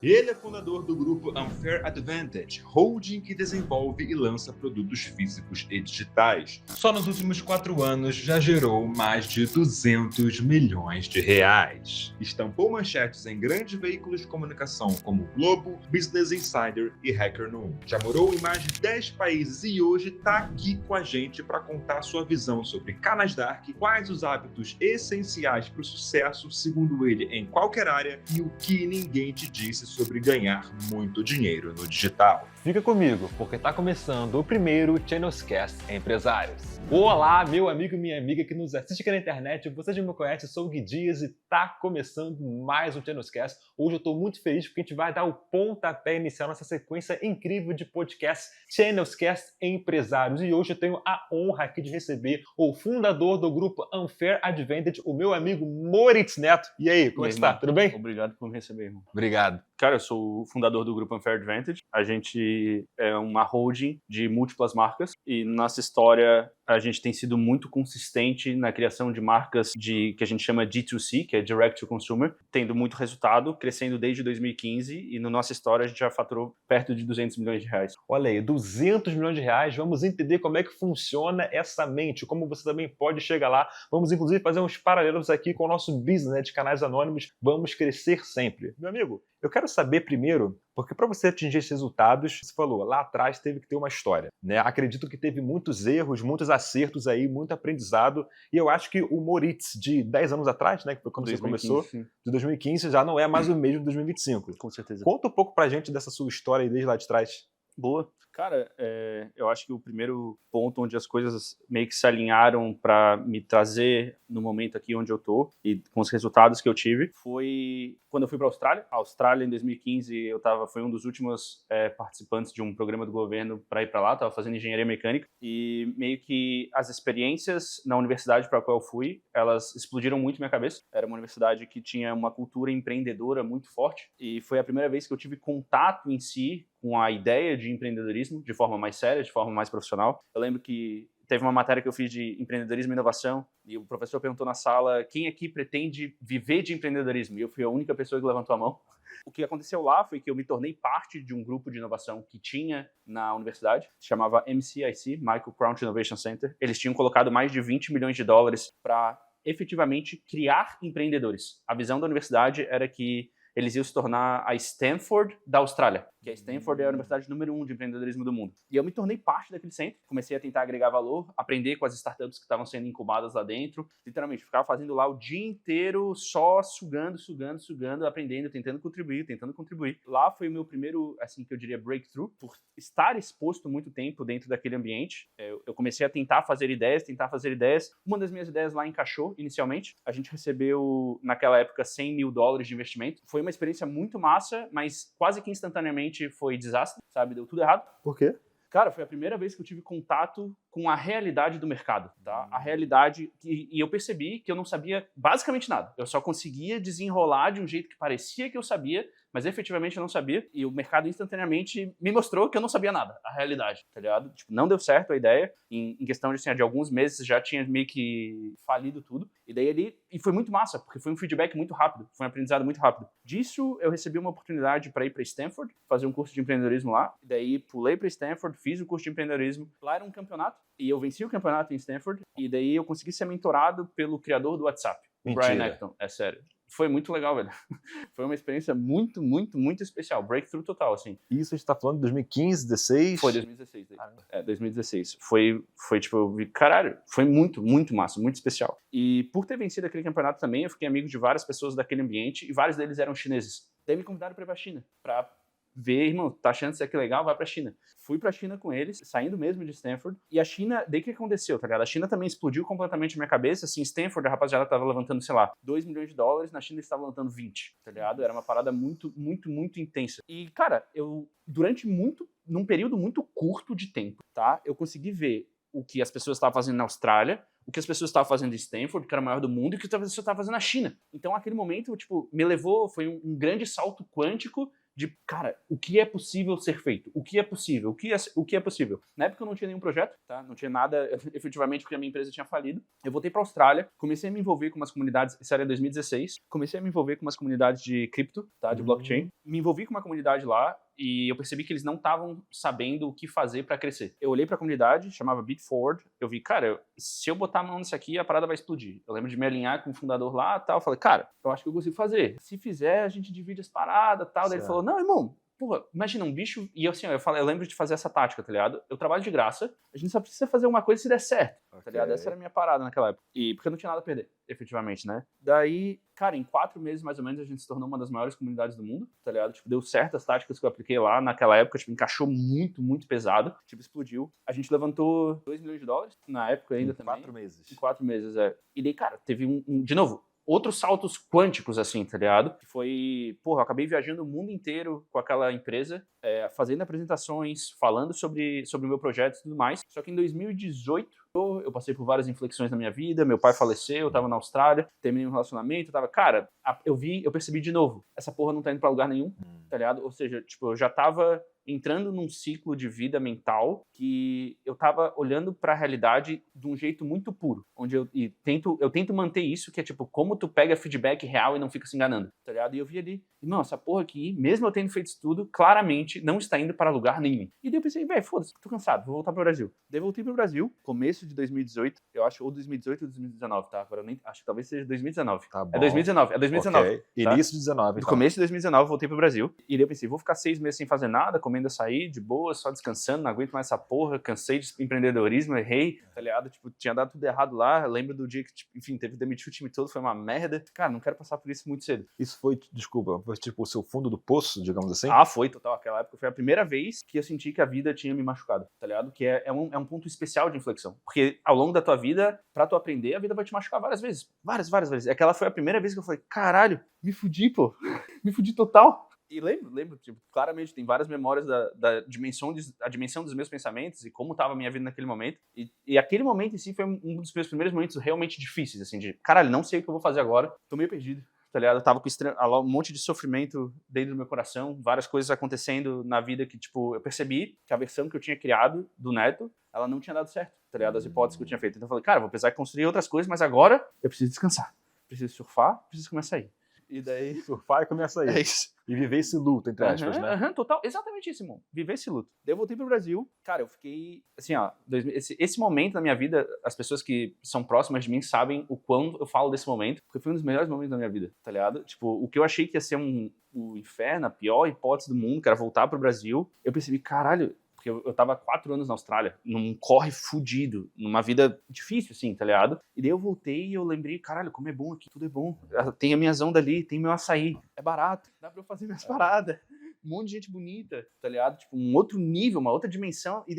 Ele é fundador do grupo Unfair Advantage, holding que desenvolve e lança produtos físicos e digitais. Só nos últimos 4 anos já gerou mais de 200 milhões de reais. Estampou manchetes em grandes veículos de comunicação como Globo, Business Insider e Hacker Noon. Já morou em mais de 10 países e hoje está aqui com a gente para contar sua visão sobre canais dark, quais os hábitos essenciais para o sucesso, segundo ele, em qualquer área e o que ninguém te disse sobre ganhar muito dinheiro no digital. Fica comigo, porque está começando o primeiro Channelscast Empresários. Olá, meu amigo e minha amiga que nos assiste aqui na internet, você já me conhece, eu sou o Gui Dias e está começando mais um Channelscast. Hoje eu estou muito feliz porque a gente vai dar o pontapé inicial nessa sequência incrível de podcasts Channelscast Empresários. E hoje eu tenho a honra aqui de receber o fundador do grupo Unfair Advantage, o meu amigo Moritz Neto. E aí, como é que está? Tudo bem? Obrigado por me receber, irmão. Obrigado. Cara, eu sou o fundador do grupo Unfair Advantage. A gente é uma holding de múltiplas marcas e nossa história a gente tem sido muito consistente na criação de marcas que a gente chama D2C, que é Direct to Consumer, tendo muito resultado, crescendo desde 2015 e na nossa história a gente já faturou perto de 200 milhões de reais. Olha aí, 200 milhões de reais, vamos entender como é que funciona essa mente, como você também pode chegar lá. Vamos inclusive fazer uns paralelos aqui com o nosso business, né, de canais anônimos. Vamos crescer sempre. Meu amigo, eu quero saber primeiro, porque para você atingir esses resultados, você falou, lá atrás teve que ter uma história, né? Acredito que teve muitos erros, muitos acertos aí, muito aprendizado, e eu acho que o Moritz de 10 anos atrás, né, que foi quando 2015, você começou, sim. de 2015, já não é mais o mesmo de 2025. Com certeza. Conta um pouco pra gente dessa sua história aí desde lá de trás. Boa. Cara, eu acho que o primeiro ponto onde as coisas meio que se alinharam para me trazer no momento aqui onde eu tô e com os resultados que eu tive foi quando eu fui para a Austrália. A Austrália, em 2015, foi um dos últimos participantes de um programa do governo para ir para lá. Estava fazendo engenharia mecânica e meio que as experiências na universidade para a qual eu fui, elas explodiram muito minha cabeça. Era uma universidade que tinha uma cultura empreendedora muito forte e foi a primeira vez que eu tive contato em si com a ideia de empreendedorismo de forma mais séria, de forma mais profissional. Eu lembro que teve uma matéria que eu fiz de empreendedorismo e inovação e o professor perguntou na sala quem aqui pretende viver de empreendedorismo, e eu fui a única pessoa que levantou a mão. O que aconteceu lá foi que eu me tornei parte de um grupo de inovação que tinha na universidade, se chamava MCIC, Michael Crouch Innovation Center. Eles tinham colocado mais de 20 milhões de dólares para efetivamente criar empreendedores. A visão da universidade era que eles iam se tornar a Stanford da Austrália, que a Stanford é a universidade número 1 de empreendedorismo do mundo. E eu me tornei parte daquele centro, comecei a tentar agregar valor, aprender com as startups que estavam sendo incubadas lá dentro, literalmente ficava fazendo lá o dia inteiro só sugando, aprendendo, tentando contribuir. Lá foi o meu primeiro, assim, que eu diria breakthrough, por estar exposto muito tempo dentro daquele ambiente. Eu comecei a tentar fazer ideias. Uma das minhas ideias lá encaixou inicialmente. A gente recebeu, naquela época, $100 mil de investimento. Foi uma experiência muito massa, mas quase que instantaneamente foi desastre, sabe? Deu tudo errado. Por quê? Cara, foi a primeira vez que eu tive contato com a realidade do mercado, tá? A realidade, e eu percebi que eu não sabia basicamente nada. Eu só conseguia desenrolar de um jeito que parecia que eu sabia, mas efetivamente eu não sabia. E o mercado instantaneamente me mostrou que eu não sabia nada, a realidade, tá ligado? Tipo, não deu certo a ideia. Em questão de, assim, de alguns meses já tinha meio que falido tudo. E daí e foi muito massa, porque foi um feedback muito rápido, foi um aprendizado muito rápido. Disso, eu recebi uma oportunidade para ir para Stanford, fazer um curso de empreendedorismo lá. E daí pulei para Stanford, fiz o curso de empreendedorismo. Lá era um campeonato, e eu venci o campeonato em Stanford. E daí eu consegui ser mentorado pelo criador do WhatsApp, o Brian Acton. É sério. Foi muito legal, velho. Foi uma experiência muito, muito, muito especial. Breakthrough total, assim. Isso a gente tá falando de 2015, 2016? Foi 2016. 2016. Foi tipo, eu vi, caralho, foi muito, muito massa, muito especial. E por ter vencido aquele campeonato também, eu fiquei amigo de várias pessoas daquele ambiente e vários deles eram chineses. Daí me convidaram para ir pra China, pra ver, irmão, tá achando isso aqui legal? Vai pra China. Fui pra China com eles, saindo mesmo de Stanford, e a China, daí o que aconteceu, tá ligado? A China também explodiu completamente a minha cabeça, assim, Stanford, a rapaziada tava levantando, sei lá, $2 milhões, na China eles estavam levantando 20, tá ligado? Era uma parada muito, muito, muito intensa. E, cara, num período muito curto de tempo, tá? Eu consegui ver o que as pessoas estavam fazendo na Austrália, o que as pessoas estavam fazendo em Stanford, que era o maior do mundo, e o que as pessoas estavam fazendo na China. Então, aquele momento, tipo, me levou, foi um grande salto quântico de, cara, o que é possível ser feito? O que é possível? O que é possível? Na época eu não tinha nenhum projeto, tá? Não tinha nada, efetivamente, porque a minha empresa tinha falido. Eu voltei pra Austrália, comecei a me envolver com umas comunidades, isso era em 2016, comecei a me envolver com umas comunidades de cripto, tá? De blockchain. Me envolvi com uma comunidade lá, e eu percebi que eles não estavam sabendo o que fazer para crescer. Eu olhei para a comunidade, chamava BitForward, eu vi, cara, se eu botar a mão nisso aqui, a parada vai explodir. Eu lembro de me alinhar com o fundador lá e tal, eu falei, cara, eu acho que eu consigo fazer. Se fizer, a gente divide as paradas e tal. Daí ele falou, não, irmão, porra, imagina um bicho, e eu, assim, eu lembro de fazer essa tática, tá ligado? Eu trabalho de graça, a gente só precisa fazer uma coisa se der certo, tá ligado? Essa era a minha parada naquela época. E porque eu não tinha nada a perder, efetivamente, né? Daí, cara, em 4 meses, mais ou menos, a gente se tornou uma das maiores comunidades do mundo, tá ligado? Tipo, deu certo as táticas que eu apliquei lá naquela época, tipo, encaixou muito, muito pesado, tipo, explodiu. A gente levantou $2 milhões na época ainda também. 4 meses. Em 4 meses, é. E daí, cara, teve de novo, outros saltos quânticos, assim, tá ligado? Que foi, porra, eu acabei viajando o mundo inteiro com aquela empresa, fazendo apresentações, falando sobre o meu projeto e tudo mais. Só que em 2018, eu passei por várias inflexões na minha vida, meu pai faleceu, eu tava na Austrália, terminei um relacionamento, eu tava, cara, eu percebi de novo, essa porra não tá indo pra lugar nenhum, tá ligado? Ou seja, tipo, eu já tava entrando num ciclo de vida mental que eu tava olhando pra realidade de um jeito muito puro, onde eu tento manter isso, que é tipo, como tu pega feedback real e não fica se enganando, tá ligado? E eu vi ali, irmão, essa porra aqui, mesmo eu tendo feito isso tudo, claramente não está indo para lugar nenhum. E daí eu pensei, velho, foda-se, tô cansado, vou voltar pro Brasil. Daí eu voltei pro Brasil, começo de 2018, eu acho, ou 2018 ou 2019, tá? Agora eu nem, acho que talvez seja 2019. Tá bom. É 2019, Okay. tá? Início de 19, No então. começo de 2019 eu voltei pro Brasil, e daí eu pensei, vou ficar 6 meses sem fazer nada, comendo açaí, de boa, só descansando, não aguento mais essa porra, cansei de empreendedorismo, errei, tá ligado? Tipo, tinha dado tudo errado lá, lembro do dia que, tipo, enfim, teve que demitir o time todo, foi uma merda. Cara, não quero passar por isso muito cedo. Isso foi, desculpa, foi tipo o seu fundo do poço, digamos assim? Ah, foi, total. Aquela época foi a primeira vez que eu senti que a vida tinha me machucado, tá ligado? Que é um ponto especial de inflexão. Porque ao longo da tua vida, pra tu aprender, a vida vai te machucar várias vezes. Várias vezes. Aquela foi a primeira vez que eu falei, caralho, me fudi, pô. Me fudi total. E lembro, tipo, claramente tem várias memórias da dimensão dos meus pensamentos e como tava a minha vida naquele momento. E aquele momento em si foi um dos meus primeiros momentos realmente difíceis, assim, de, caralho, não sei o que eu vou fazer agora, tô meio perdido. Tá ligado? Eu tava com um monte de sofrimento dentro do meu coração, várias coisas acontecendo na vida que, tipo, eu percebi que a versão que eu tinha criado do Neto, ela não tinha dado certo, tá ligado? As hipóteses que eu tinha feito. Então eu falei, cara, vou precisar construir outras coisas, mas agora eu preciso descansar. Preciso surfar, preciso começar a ir. E daí... Surfar e começa aí. É isso. E viver esse luto, entre aspas, né? Total. Exatamente isso, irmão. Viver esse luto. Daí eu voltei pro Brasil. Cara, eu fiquei... Assim, ó, esse momento da minha vida, as pessoas que são próximas de mim sabem o quão eu falo desse momento, porque foi um dos melhores momentos da minha vida, tá ligado? Tipo, o que eu achei que ia ser o inferno, a pior hipótese do mundo, que era voltar pro Brasil, eu percebi, caralho, porque eu tava 4 anos na Austrália, num corre fudido, numa vida difícil, assim, tá ligado? E daí eu voltei e eu lembrei, caralho, como é bom aqui, tudo é bom. Tem a minha onda ali, tem meu açaí, é barato, dá pra eu fazer minhas paradas. Um monte de gente bonita, tá ligado? Tipo, um outro nível, uma outra dimensão. E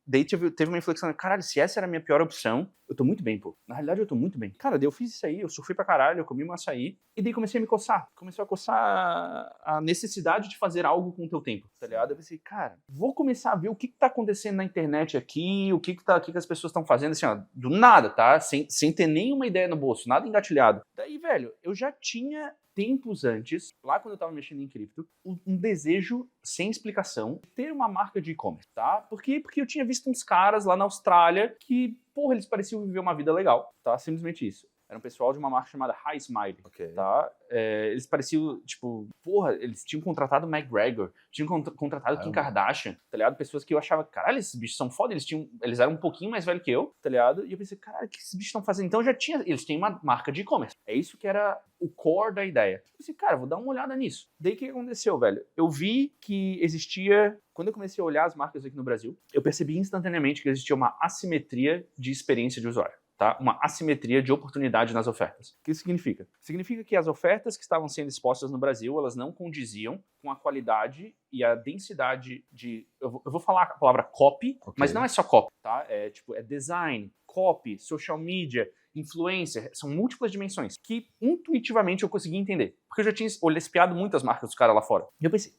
daí teve uma inflexão. Caralho, se essa era a minha pior opção, eu tô muito bem, pô. Na realidade, eu tô muito bem. Cara, daí eu fiz isso aí, eu surfei pra caralho, eu comi meu açaí. E daí comecei a me coçar. Começou a coçar a necessidade de fazer algo com o teu tempo, tá ligado? Eu pensei, cara, vou começar a ver o que tá acontecendo na internet aqui, o que as pessoas estão fazendo, assim, ó, do nada, tá? Sem ter nenhuma ideia no bolso, nada engatilhado. Daí, velho, eu já tinha... tempos antes, lá quando eu tava mexendo em cripto, um desejo sem explicação de ter uma marca de e-commerce, tá? Por quê? Porque eu tinha visto uns caras lá na Austrália que, porra, eles pareciam viver uma vida legal, tá? Simplesmente isso. Era um pessoal de uma marca chamada High Smile, tá? Eles pareciam, tipo, porra, eles tinham contratado o McGregor, tinham contratado Kim Kardashian, tá ligado? Pessoas que eu achava, caralho, esses bichos são foda, eles eram um pouquinho mais velhos que eu, tá ligado? E eu pensei, caralho, o que esses bichos estão fazendo? Então eles têm uma marca de e-commerce. É isso que era o core da ideia. Eu pensei, cara, vou dar uma olhada nisso. Daí o que aconteceu, velho? Eu vi que existia... Quando eu comecei a olhar as marcas aqui no Brasil, eu percebi instantaneamente que existia uma assimetria de experiência de usuário. Tá? Uma assimetria de oportunidade nas ofertas. O que isso significa? Significa que as ofertas que estavam sendo expostas no Brasil, elas não condiziam com a qualidade e a densidade de... Eu vou falar a palavra copy, mas não é só copy, tá? É design, copy, social media, influencer, são múltiplas dimensões que intuitivamente eu consegui entender. Porque eu já tinha espiado muitas marcas dos caras lá fora. E eu pensei,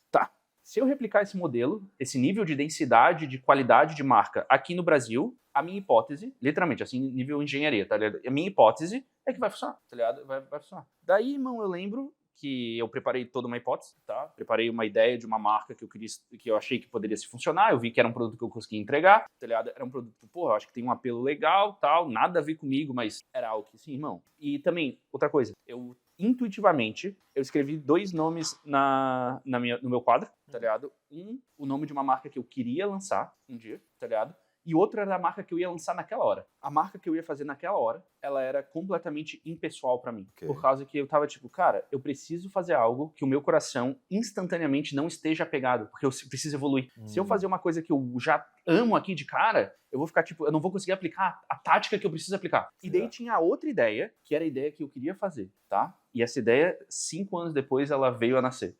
tá, se eu replicar esse modelo, esse nível de densidade, de qualidade de marca aqui no Brasil, a minha hipótese, literalmente, assim, nível engenharia, tá ligado? A minha hipótese é que vai funcionar, tá ligado? Vai funcionar. Daí, irmão, eu lembro que eu preparei toda uma hipótese, tá? Preparei uma ideia de uma marca que eu achei que poderia se funcionar, eu vi que era um produto que eu conseguia entregar, tá ligado? Era um produto, eu acho que tem um apelo legal, tal, nada a ver comigo, mas era algo que, sim, irmão. E também, outra coisa, intuitivamente, eu escrevi 2 nomes no meu quadro, tá ligado? O nome de uma marca que eu queria lançar um dia, tá ligado? E outra era a marca que eu ia lançar naquela hora. A marca que eu ia fazer naquela hora, ela era completamente impessoal pra mim. Okay. Por causa que eu tava tipo, cara, eu preciso fazer algo que o meu coração instantaneamente não esteja apegado, porque eu preciso evoluir. Se eu fazer uma coisa que eu já amo aqui de cara, eu vou ficar tipo, eu não vou conseguir aplicar a tática que eu preciso aplicar. E daí tinha outra ideia, que era a ideia que eu queria fazer, tá? E essa ideia, 5 anos depois, ela veio a nascer.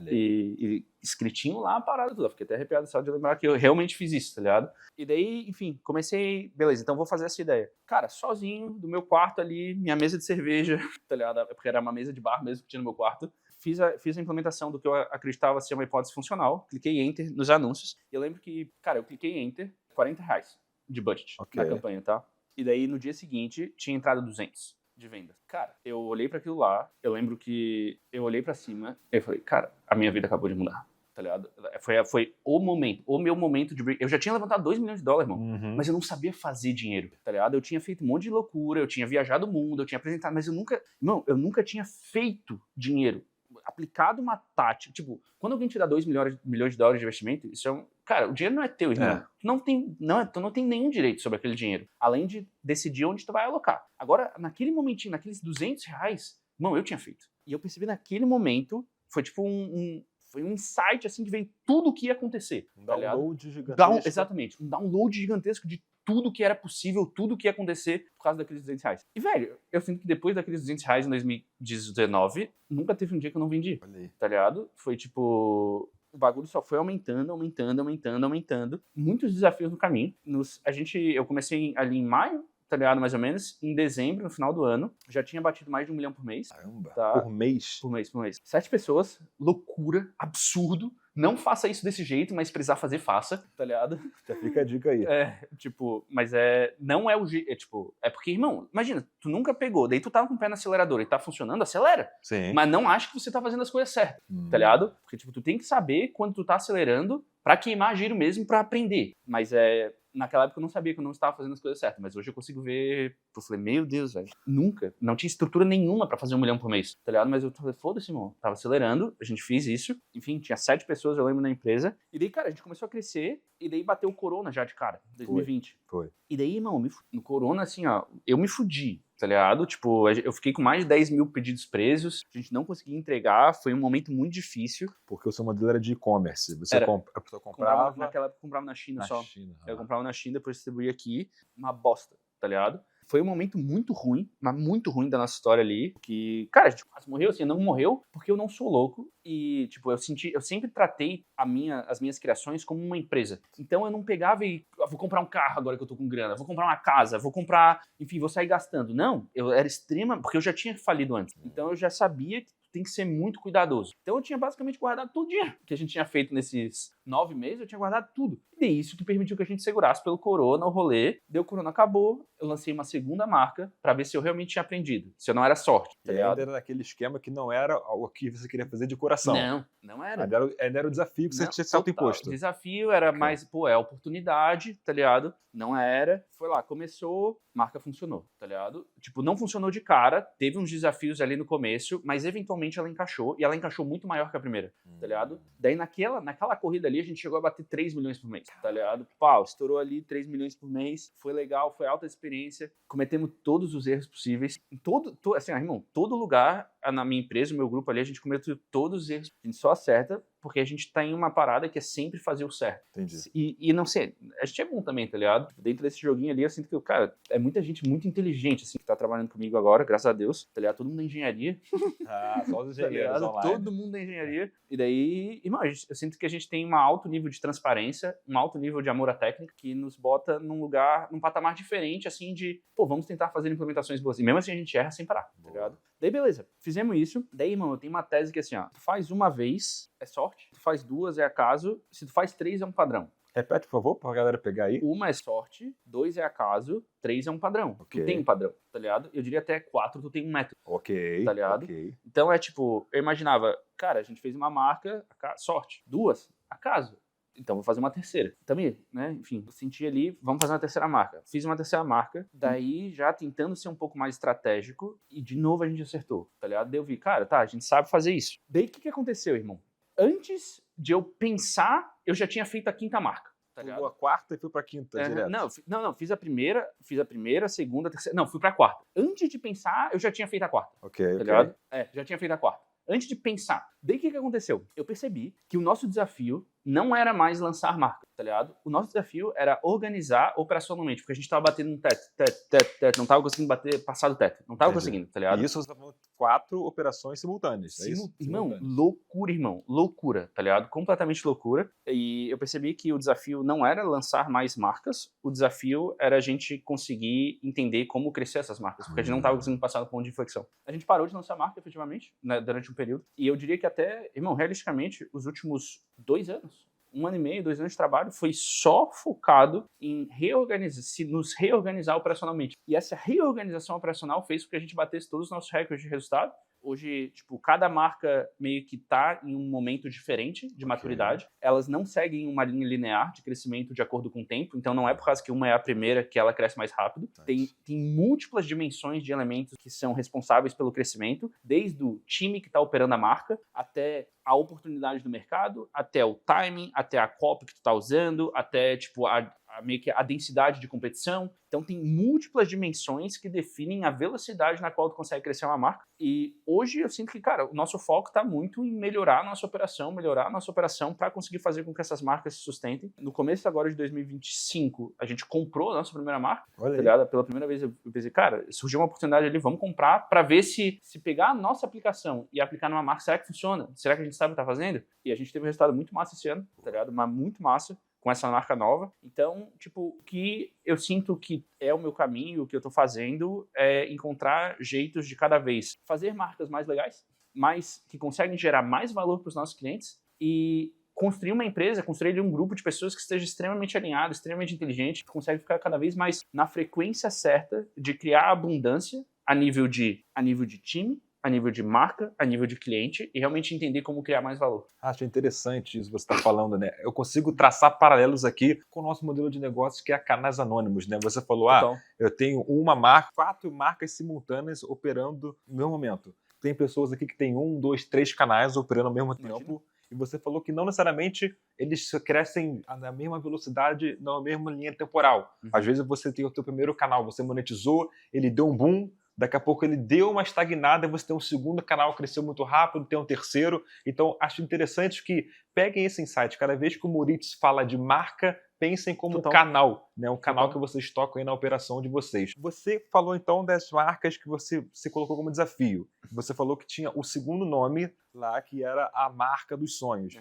E escritinho lá, a parada toda. Fiquei até arrepiado só de lembrar que eu realmente fiz isso, tá ligado? E daí, enfim, comecei, beleza, então vou fazer essa ideia. Cara, sozinho, do meu quarto ali, minha mesa de cerveja, tá ligado? Porque era uma mesa de bar mesmo que tinha no meu quarto. Fiz a implementação do que eu acreditava ser uma hipótese funcional. Cliquei Enter nos anúncios. E eu lembro que, cara, eu cliquei Enter, R$40 de budget na campanha, tá? E daí, no dia seguinte, tinha entrado 200 de vendas. Cara, eu olhei pra aquilo lá, eu lembro que eu olhei pra cima e eu falei, cara, a minha vida acabou de mudar, tá ligado? Foi o meu momento de... Eu já tinha levantado $2 milhões, irmão, mas eu não sabia fazer dinheiro, tá ligado? Eu tinha feito um monte de loucura, eu tinha viajado o mundo, eu tinha apresentado, mas eu nunca tinha feito dinheiro. Aplicado uma tática, tipo, quando alguém te dá $2 milhões de investimento, isso é cara, o dinheiro não é teu, irmão. Tu não tem nenhum direito sobre aquele dinheiro, além de decidir onde tu vai alocar. Agora, naquele momentinho, naqueles R$200, irmão, eu tinha feito. E eu percebi naquele momento, foi tipo foi um insight, assim, que veio tudo o que ia acontecer. Um download gigantesco. Exatamente, um download gigantesco de tudo que era possível, tudo que ia acontecer por causa daqueles R$200. E, velho, eu sinto que depois daqueles R$200 em 2019, nunca teve um dia que eu não vendi, tá ligado? Foi tipo... O bagulho só foi aumentando. Muitos desafios no caminho. Eu comecei ali em maio, tá ligado? Mais ou menos. Em dezembro, no final do ano, já tinha batido mais de $1 milhão por mês. Caramba. Tá? Por mês? Por mês. 7 pessoas, loucura, absurdo. Não faça isso desse jeito, mas precisar fazer, faça, tá ligado? Já fica a dica aí. Mas não é o jeito, é porque, irmão, imagina, tu nunca pegou, daí tu tá com o pé no acelerador e tá funcionando, acelera. Sim. Mas não acha que você tá fazendo as coisas certas, tá ligado? Porque, tipo, tu tem que saber quando tu tá acelerando pra queimar giro mesmo, pra aprender. Mas naquela época eu não sabia que eu não estava fazendo as coisas certas, mas hoje eu consigo ver, eu falei, meu Deus, velho, não tinha estrutura nenhuma pra fazer $1 milhão por mês, tá ligado? Mas eu falei, foda-se, irmão, tava acelerando, a gente fez isso, enfim, tinha 7 pessoas, eu lembro, na empresa, e daí, cara, a gente começou a crescer, e daí bateu o corona já de cara, 2020. Foi. E daí, irmão, no corona, assim, ó, eu me fudi, tá ligado? Tipo, eu fiquei com mais de 10 mil pedidos presos, a gente não conseguia entregar, foi um momento muito difícil. Porque o seu modelo era de e-commerce, a pessoa comprava... Naquela época eu comprava na China só. China, eu comprava na China, depois distribuía aqui, uma bosta, tá ligado? Foi um momento muito ruim, mas muito ruim da nossa história ali, que, cara, a gente quase morreu, assim, não morreu, porque eu não sou louco, e, tipo, eu sempre tratei as minhas criações como uma empresa. Então eu não pegava e, vou comprar um carro agora que eu tô com grana, vou comprar uma casa, vou comprar, enfim, vou sair gastando. Não, eu era porque eu já tinha falido antes. Então eu já sabia que tem que ser muito cuidadoso. Então eu tinha basicamente guardado todo o dinheiro que a gente tinha feito nesses 9 meses, eu tinha guardado tudo. E isso que permitiu que a gente segurasse pelo corona, o rolê. Deu corona, acabou, eu lancei uma segunda marca pra ver se eu realmente tinha aprendido, se eu não era sorte. Tá ligado? Ainda era naquele esquema que não era o que você queria fazer de coração. Não era. Ainda era o desafio que você tinha se autoimposto. O desafio era mais, é oportunidade, tá ligado? Não era. Foi lá, começou, marca funcionou, tá ligado? Tipo, não funcionou de cara, teve uns desafios ali no começo, mas eventualmente ela encaixou, e ela encaixou muito maior que a primeira, tá ligado? Daí naquela corrida ali, a gente chegou a bater 3 milhões por mês, tá ligado? Pau, estourou ali 3 milhões por mês, foi legal, foi alta experiência, cometemos todos os erros possíveis, assim, irmão, todo lugar, na minha empresa, no meu grupo ali, a gente cometeu todos os erros, a gente só acerta, porque a gente tá em uma parada que é sempre fazer o certo. Entendi. E não sei, a gente é bom também, tá ligado? Dentro desse joguinho ali, eu sinto que, cara, é muita gente muito inteligente, assim, que tá trabalhando comigo agora, graças a Deus, tá ligado? Todo mundo da engenharia. Só os engenheiros online. Todo mundo da engenharia. E daí, irmão, eu sinto que a gente tem um alto nível de transparência, um alto nível de amor à técnica, que nos bota num patamar diferente, assim, de, vamos tentar fazer implementações boas. E mesmo assim a gente erra sem parar, tá ligado? Daí, beleza, fizemos isso. Daí, irmão, eu tenho uma tese que, assim, ó, tu faz uma vez, é sorte. Tu faz 2 é acaso, se tu faz 3 é um padrão. Repete, por favor, pra galera pegar aí. 1 é sorte, 2 é acaso, 3 é um padrão. Ok. Tu tem um padrão, tá ligado? Eu diria até 4 tu tem um método, Ok. tá ligado? Ok. Então é tipo, eu imaginava, cara, a gente fez uma marca, sorte. 2, acaso. Então vou fazer uma terceira. Também, né? Enfim, eu senti ali, vamos fazer uma terceira marca. Fiz uma terceira marca, daí já tentando ser um pouco mais estratégico e de novo a gente acertou, tá ligado? Daí eu vi, cara, tá, a gente sabe fazer isso. Daí o que aconteceu, irmão? Antes de eu pensar, eu já tinha feito a 5ª marca. Tá ligado? Pulou a 4ª e fui pra 5ª direto. Não, fiz a primeira, segunda, terceira. Não, fui pra 4ª. Antes de pensar, eu já tinha feito a 4ª. Ok, Tá ok. ligado? Já tinha feito a 4ª. Antes de pensar. Daí o que aconteceu? Eu percebi que o nosso desafio não era mais lançar marca, tá ligado? O nosso desafio era organizar operacionalmente, porque a gente tava batendo no teto, não tava conseguindo passar do teto. Não tava conseguindo, tá ligado? E isso você tá falando 4 operações simultâneas, é isso? Irmão, loucura, irmão. Loucura, tá ligado? Completamente loucura. E eu percebi que o desafio não era lançar mais marcas, o desafio era a gente conseguir entender como crescer essas marcas, porque a gente não tava conseguindo passar do ponto de inflexão. A gente parou de lançar marca, efetivamente, né, durante um período, e eu diria que até, irmão, realisticamente, os últimos 2 anos, 1 ano e meio, 2 anos de trabalho, foi só focado em nos reorganizar operacionalmente. E essa reorganização operacional fez com que a gente batesse todos os nossos recordes de resultado. Hoje, tipo, cada marca meio que tá em um momento diferente de maturidade. Elas não seguem uma linha linear de crescimento de acordo com o tempo. Então, não é por causa que uma é a primeira que ela cresce mais rápido. Tem múltiplas dimensões de elementos que são responsáveis pelo crescimento, desde o time que está operando a marca, até a oportunidade do mercado, até o timing, até a copy que tu tá usando, até, tipo, meio que a densidade de competição. Então tem múltiplas dimensões que definem a velocidade na qual tu consegue crescer uma marca. E hoje eu sinto que, cara, o nosso foco está muito em melhorar a nossa operação para conseguir fazer com que essas marcas se sustentem. No começo agora de 2025, a gente comprou a nossa primeira marca. Tá ligado? Pela primeira vez eu pensei, cara, surgiu uma oportunidade ali, vamos comprar para ver se pegar a nossa aplicação e aplicar numa marca, será que funciona? Será que a gente sabe o que tá fazendo? E a gente teve um resultado muito massa esse ano, tá ligado? Mas muito massa, com essa marca nova. Então, tipo, o que eu sinto que é o meu caminho, o que eu tô fazendo é encontrar jeitos de cada vez fazer marcas mais legais, que conseguem gerar mais valor para os nossos clientes e construir uma empresa, construir um grupo de pessoas que esteja extremamente alinhado, extremamente inteligente, que consegue ficar cada vez mais na frequência certa de criar abundância a nível de time, a nível de marca, a nível de cliente e realmente entender como criar mais valor. Acho interessante isso que você está falando, né? Eu consigo traçar paralelos aqui com o nosso modelo de negócio, que é a Canais Anônimos, né? Você falou, eu tenho uma marca, 4 marcas simultâneas operando no mesmo momento. Tem pessoas aqui que têm 1, 2, 3 canais operando ao mesmo tempo. E você falou que não necessariamente eles crescem na mesma velocidade, na mesma linha temporal. Às vezes você tem o seu primeiro canal, você monetizou, ele deu um boom, daqui a pouco ele deu uma estagnada, você tem um segundo canal, cresceu muito rápido, tem um terceiro. Então, acho interessante que peguem esse insight. Cada vez que o Moritz fala de marca, pensem como um canal, né? Um canal que vocês tocam aí na operação de vocês. Você falou, então, das marcas que você colocou como desafio. Você falou que tinha o segundo nome lá, que era a marca dos sonhos.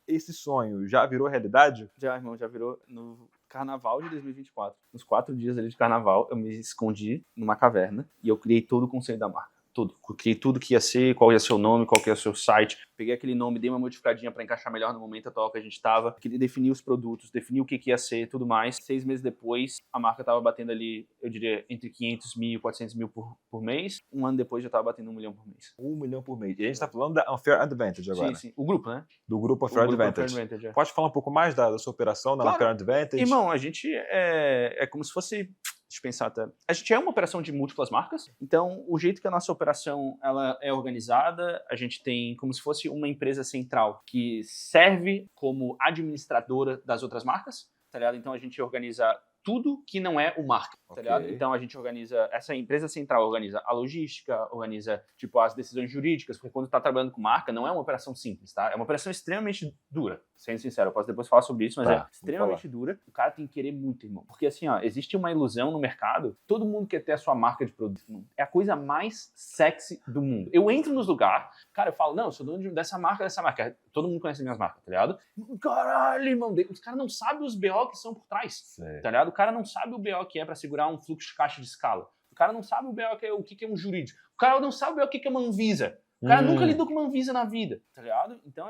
Esse sonho já virou realidade? Já, irmão, já virou no Carnaval de 2024. Nos 4 dias ali de Carnaval, eu me escondi numa caverna e eu criei todo o conceito da marca. Tudo. Criei tudo que ia ser, qual ia ser o nome, qual que ia ser o site. Peguei aquele nome, dei uma modificadinha para encaixar melhor no momento atual que a gente estava. Queria definir os produtos, definir o que ia ser, tudo mais. 6 meses depois, a marca estava batendo ali, eu diria, entre 500 mil e 400 mil por mês. 1 ano depois já estava batendo 1 milhão por mês. 1 milhão por mês. E a gente está falando da Unfair Advantage agora. Sim. O grupo, né? Do grupo Unfair Advantage. Pode falar um pouco mais da sua operação na Unfair Advantage? Irmão, a gente é como se fosse... Deixa eu pensar até. A gente é uma operação de múltiplas marcas, então o jeito que a nossa operação ela é organizada, a gente tem como se fosse uma empresa central que serve como administradora das outras marcas, tá ligado? Então a gente organiza tudo que não é o marketing, tá ligado? Então a gente organiza, essa empresa central organiza a logística, organiza, tipo, as decisões jurídicas, porque quando tá trabalhando com marca, não é uma operação simples, tá? É uma operação extremamente dura, sendo sincero, eu posso depois falar sobre isso, mas é extremamente dura. O cara tem que querer muito, irmão. Porque assim, ó, existe uma ilusão no mercado, todo mundo quer ter a sua marca de produto. É a coisa mais sexy do mundo. Eu entro nos lugares, cara, eu falo, não, eu sou dono dessa marca. Todo mundo conhece as minhas marcas, tá ligado? Caralho, irmão, os caras não sabem os BO que são por trás, tá ligado? O cara não sabe o BO que é para segurar um fluxo de caixa de escala. O cara não sabe o BO que é, o que é um jurídico. O cara não sabe o BO que é uma Anvisa. O cara nunca lidou com uma Anvisa na vida, tá ligado? Então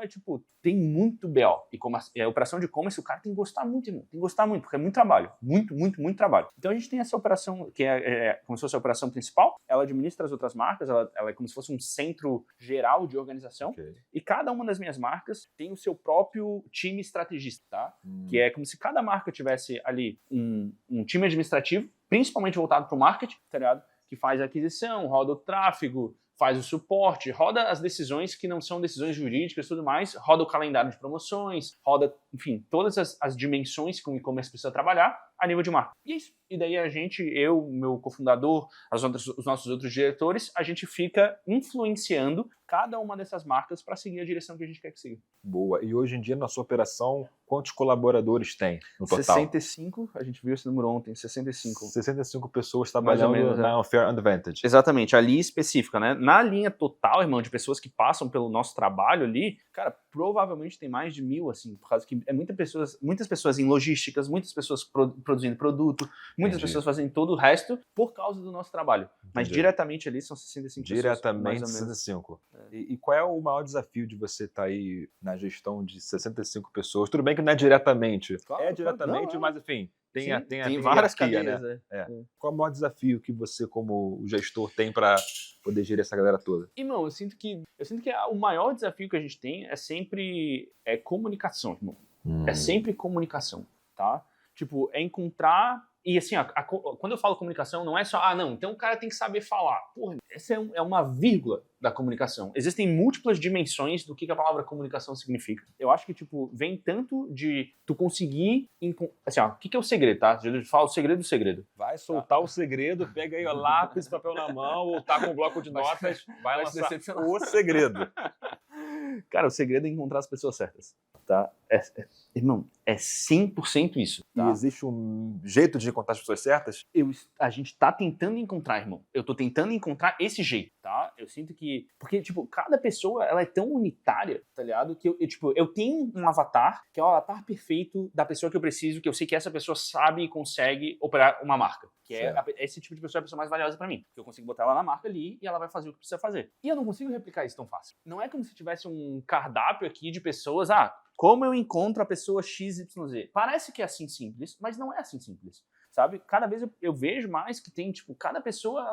tem muito BO. E como a operação de e-commerce, o cara tem que gostar muito, irmão. Tem que gostar muito, porque é muito trabalho. Muito, muito, muito trabalho. Então a gente tem essa operação, que é como se fosse a operação principal. Ela administra as outras marcas, ela é como se fosse um centro geral de organização. Okay. E cada uma das minhas marcas tem o seu próprio time estrategista, tá? Que é como se cada marca tivesse ali um time administrativo, principalmente voltado para o marketing, tá ligado? Que faz a aquisição, roda o tráfego, faz o suporte, roda as decisões que não são decisões jurídicas e tudo mais, roda o calendário de promoções, roda, enfim, todas as dimensões que o e-commerce precisa trabalhar a nível de marca. E é isso. E daí a gente, eu, meu cofundador, os nossos outros diretores, a gente fica influenciando cada uma dessas marcas para seguir a direção que a gente quer que siga. Boa. E hoje em dia, na sua operação, quantos colaboradores tem no total? 65, a gente viu esse número ontem, 65. 65 pessoas trabalhando na Unfair Advantage. Exatamente, ali específica, né? Na linha total, irmão, de pessoas que passam pelo nosso trabalho ali, cara, provavelmente tem mais de 1.000, assim, por causa que é muitas pessoas em logísticas, muitas pessoas produzindo produto, muitas pessoas fazendo todo o resto por causa do nosso trabalho. Mas diretamente ali são 65 pessoas. Diretamente 65. E qual é o maior desafio de você estar aí na gestão de 65 pessoas? Tudo bem que não é diretamente. Claro, é diretamente, não. Mas enfim, tem várias cadeias, né? Qual é o maior desafio que você, como gestor, tem para poder gerir essa galera toda? Irmão, eu sinto que o maior desafio que a gente tem é sempre comunicação, irmão. É sempre comunicação, tá? Tipo, é encontrar... E assim, quando eu falo comunicação, não é só, não, então o cara tem que saber falar. Porra, essa é uma vírgula da comunicação. Existem múltiplas dimensões do que a palavra comunicação significa. Eu acho que, vem tanto de tu conseguir... Assim, o que é o segredo, tá? Eu falo o segredo do segredo. Vai soltar o segredo, pega aí o lápis, papel na mão, ou tá com um bloco de notas, vai lançar o segredo. Cara, o segredo é encontrar as pessoas certas, tá? Irmão, é 100% isso. Tá? E existe um jeito de encontrar as pessoas certas? A gente tá tentando encontrar, irmão. Eu tô tentando encontrar esse jeito, tá? Eu sinto que... Porque, cada pessoa, ela é tão unitária, tá ligado? Que eu tenho um avatar, que é o avatar perfeito da pessoa que eu preciso, que eu sei que essa pessoa sabe e consegue operar uma marca. Que esse tipo de pessoa é a pessoa mais valiosa pra mim. Que eu consigo botar ela na marca ali e ela vai fazer o que precisa fazer. E eu não consigo replicar isso tão fácil. Não é como se tivesse um cardápio aqui de pessoas, como eu encontro a pessoa XYZ? Parece que é assim simples, mas não é assim simples, sabe? Cada vez eu vejo mais que tem, cada pessoa,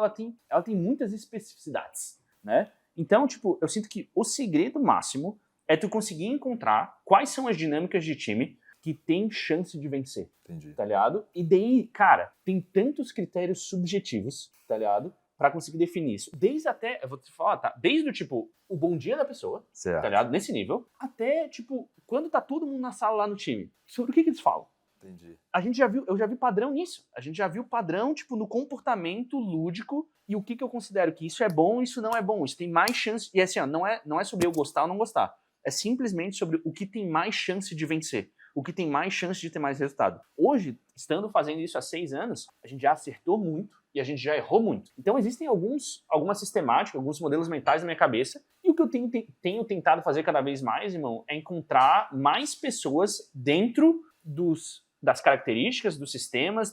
ela tem muitas especificidades, né? Então, eu sinto que o segredo máximo é tu conseguir encontrar quais são as dinâmicas de time que tem chance de vencer. Entendi. Tá ligado? E daí, cara, tem tantos critérios subjetivos, tá ligado? Pra conseguir definir isso. Desde até, eu vou te falar, tá? Desde o bom dia da pessoa, certo, tá ligado? Nesse nível, até, quando tá todo mundo na sala lá no time, sobre o que eles falam. Entendi. Eu já vi padrão nisso. A gente já viu padrão, no comportamento lúdico e o que eu considero que isso é bom, isso não é bom. Isso tem mais chance, e assim, não é sobre eu gostar ou não gostar. É simplesmente sobre o que tem mais chance de vencer. O que tem mais chance de ter mais resultado. Hoje, estando fazendo isso há 6 anos, a gente já acertou muito e a gente já errou muito. Então existem alguma sistemática, alguns modelos mentais na minha cabeça, e o que eu tenho tentado fazer cada vez mais, irmão, é encontrar mais pessoas dentro das características, dos sistemas,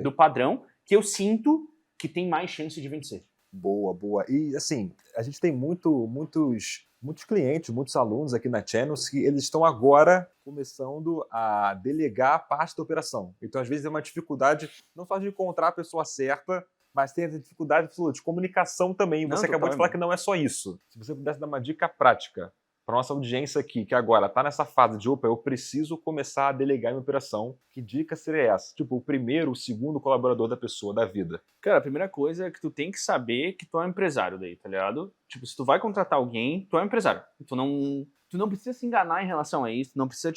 do padrão, que eu sinto que tem mais chance de vencer. Boa, boa. E assim, a gente tem muitos clientes, muitos alunos aqui na Channels que eles estão agora começando a delegar a parte da operação. Então, às vezes, é uma dificuldade não só de encontrar a pessoa certa, mas tem a dificuldade de comunicação também. Você acabou de falar que não é só isso. Se você pudesse dar uma dica prática para nossa audiência aqui, que agora está nessa fase de, eu preciso começar a delegar minha operação, que dica seria essa? O primeiro, o segundo colaborador da pessoa, da vida. Cara, a primeira coisa é que tu tem que saber que tu é um empresário daí, tá ligado? Se tu vai contratar alguém, tu é um empresário. Tu não precisa se enganar em relação a isso, não precisa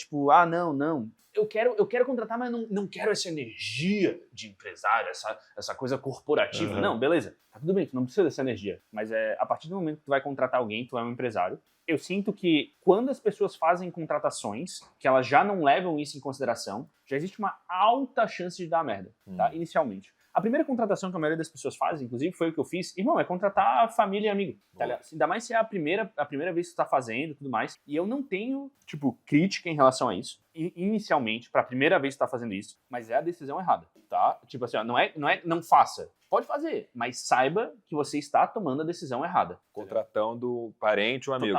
não. Eu quero contratar, mas não quero essa energia de empresário, essa coisa corporativa. Não, beleza. Tá tudo bem, tu não precisa dessa energia. Mas a partir do momento que tu vai contratar alguém, tu é um empresário. Eu sinto que quando as pessoas fazem contratações, que elas já não levam isso em consideração, já existe uma alta chance de dar merda, tá? Inicialmente. A primeira contratação que a maioria das pessoas faz, inclusive, foi o que eu fiz. Irmão, é contratar família e amigo. Tá ligado? Ainda mais se é a primeira vez que tu tá fazendo e tudo mais. E eu não tenho, crítica em relação a isso. inicialmente, para a primeira vez que tá fazendo isso, mas é a decisão errada, tá? Tipo assim, ó, não faça. Pode fazer, mas saiba que você está tomando a decisão errada. Contratando parente ou amigo.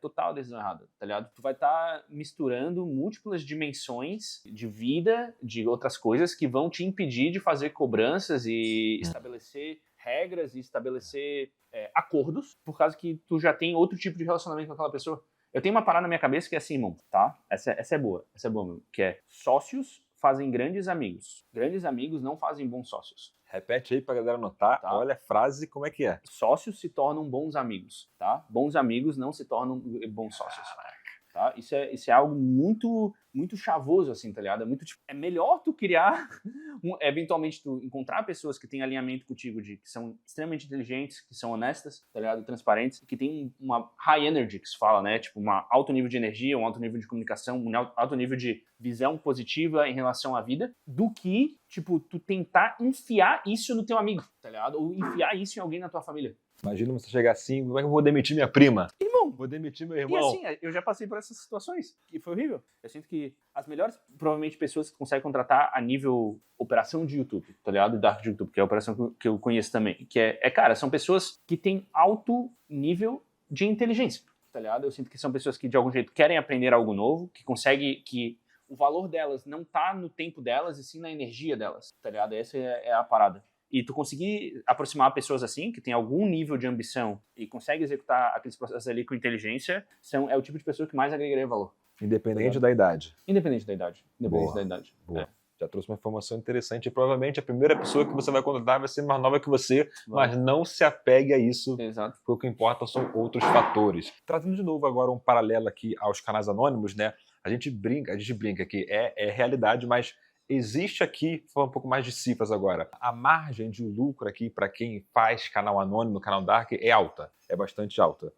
Total a decisão errada, tá ligado? Tu vai estar misturando múltiplas dimensões de vida, de outras coisas que vão te impedir de fazer cobranças e estabelecer regras e estabelecer acordos, por causa que tu já tem outro tipo de relacionamento com aquela pessoa. Eu tenho uma parada na minha cabeça que é assim, irmão, tá? Essa é boa, meu, que é sócios fazem grandes amigos. Grandes amigos não fazem bons sócios. Repete aí pra galera anotar. Tá. Olha a frase, como é que é? Sócios se tornam bons amigos, tá? Bons amigos não se tornam bons sócios. Tá? Isso é algo muito, muito chavoso, assim, tá ligado? É melhor tu criar, eventualmente tu encontrar pessoas que têm alinhamento contigo, que são extremamente inteligentes, que são honestas, tá ligado? Transparentes, que tem uma high energy, que se fala, né? Tipo, um alto nível de energia, um alto nível de comunicação, um alto nível de visão positiva em relação à vida, do que, tipo, tu tentar enfiar isso no teu amigo, tá ligado? Ou enfiar isso em alguém na tua família. Imagina você chegar assim, como é que eu vou demitir minha prima? Irmão, vou demitir meu irmão. E assim, eu já passei por essas situações, e foi horrível. Eu sinto que as melhores, provavelmente, pessoas que conseguem contratar a nível operação de YouTube, tá ligado? Dark de YouTube, que é a operação que eu conheço também, que cara, são pessoas que têm alto nível de inteligência, tá ligado? Eu sinto que são pessoas que, de algum jeito, querem aprender algo novo, que conseguem, que o valor delas não tá no tempo delas, e sim na energia delas, tá ligado? Essa é a parada. E tu conseguir aproximar pessoas assim, que tem algum nível de ambição e consegue executar aqueles processos ali com inteligência, é o tipo de pessoa que mais agregaria valor. Independente da idade. Independente da idade. Boa. Já trouxe uma informação interessante. E provavelmente a primeira pessoa que você vai contratar vai ser mais nova que você, mas não se apegue a isso. Exato. Porque o que importa são outros fatores. Trazendo de novo agora um paralelo aqui aos canais anônimos, né? A gente brinca que é realidade, mas existe aqui, vou falar um pouco mais de cifras agora, a margem de lucro aqui para quem faz canal anônimo, canal dark, é alta, é bastante alta.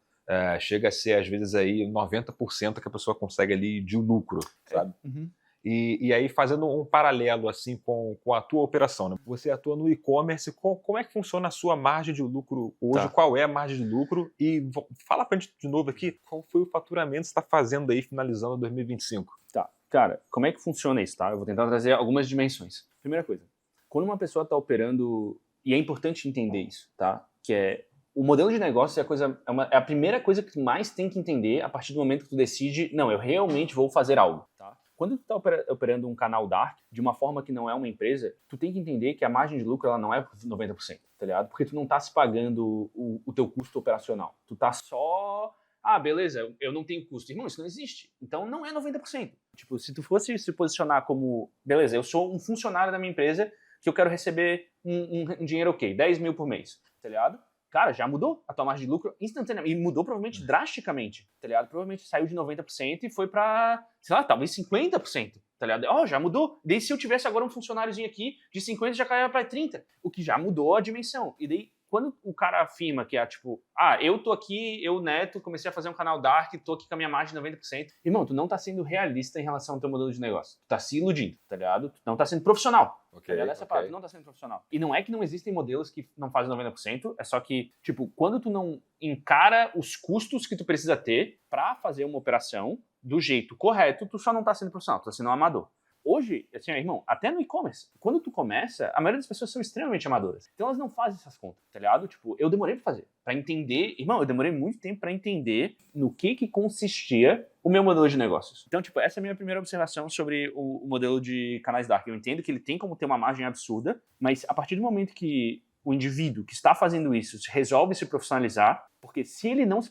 Chega a ser, às vezes, aí 90% que a pessoa consegue ali de lucro, sabe? Uhum. E aí, fazendo um paralelo assim com a tua operação, né? Você atua no e-commerce, como é que funciona a sua margem de lucro hoje? Tá. Qual é a margem de lucro? E fala pra gente de novo aqui, qual foi o faturamento que você está fazendo aí, finalizando 2025? Tá. Cara, como é que funciona isso, tá? Eu vou tentar trazer algumas dimensões. Primeira coisa, quando uma pessoa está operando, e é importante entender isso, tá? Que o modelo de negócio é a primeira coisa que tu mais tem que entender a partir do momento que tu decide, não, eu realmente vou fazer algo, tá? Quando tu tá operando um canal dark de uma forma que não é uma empresa, tu tem que entender que a margem de lucro ela não é 90%, tá ligado? Porque tu não tá se pagando o teu custo operacional. Tu tá só... beleza, eu não tenho custo. Irmão, isso não existe. Então não é 90%. Tipo, se tu fosse se posicionar como, beleza, eu sou um funcionário da minha empresa que eu quero receber um dinheiro ok, 10 mil por mês, tá ligado? Cara, já mudou a tua margem de lucro instantaneamente. E mudou provavelmente drasticamente, tá ligado? Provavelmente saiu de 90% e foi pra, sei lá, talvez 50%, tá ligado? Já mudou. Daí se eu tivesse agora um funcionáriozinho aqui, de 50 já caiu pra 30. O que já mudou a dimensão. E daí, quando o cara afirma que tipo, eu tô aqui, eu, Neto, comecei a fazer um canal dark, tô aqui com a minha margem de 90%. Irmão, tu não tá sendo realista em relação ao teu modelo de negócio. Tu tá se iludindo, tá ligado? Tu não tá sendo profissional. Okay, essa parte, tu não tá sendo profissional. E não é que não existem modelos que não fazem 90%, é só que, tipo, quando tu não encara os custos que tu precisa ter pra fazer uma operação do jeito correto, tu só não tá sendo profissional, tu tá sendo um amador. Hoje, assim, irmão, até no e-commerce, quando tu começa, a maioria das pessoas são extremamente amadoras. Então elas não fazem essas contas, tá ligado? Tipo, eu demorei pra fazer, pra entender, irmão, eu demorei muito tempo pra entender no que consistia o meu modelo de negócios. Então, tipo, essa é a minha primeira observação sobre o modelo de canais dark. Eu entendo que ele tem como ter uma margem absurda, mas a partir do momento que o indivíduo que está fazendo isso resolve se profissionalizar, porque se ele não se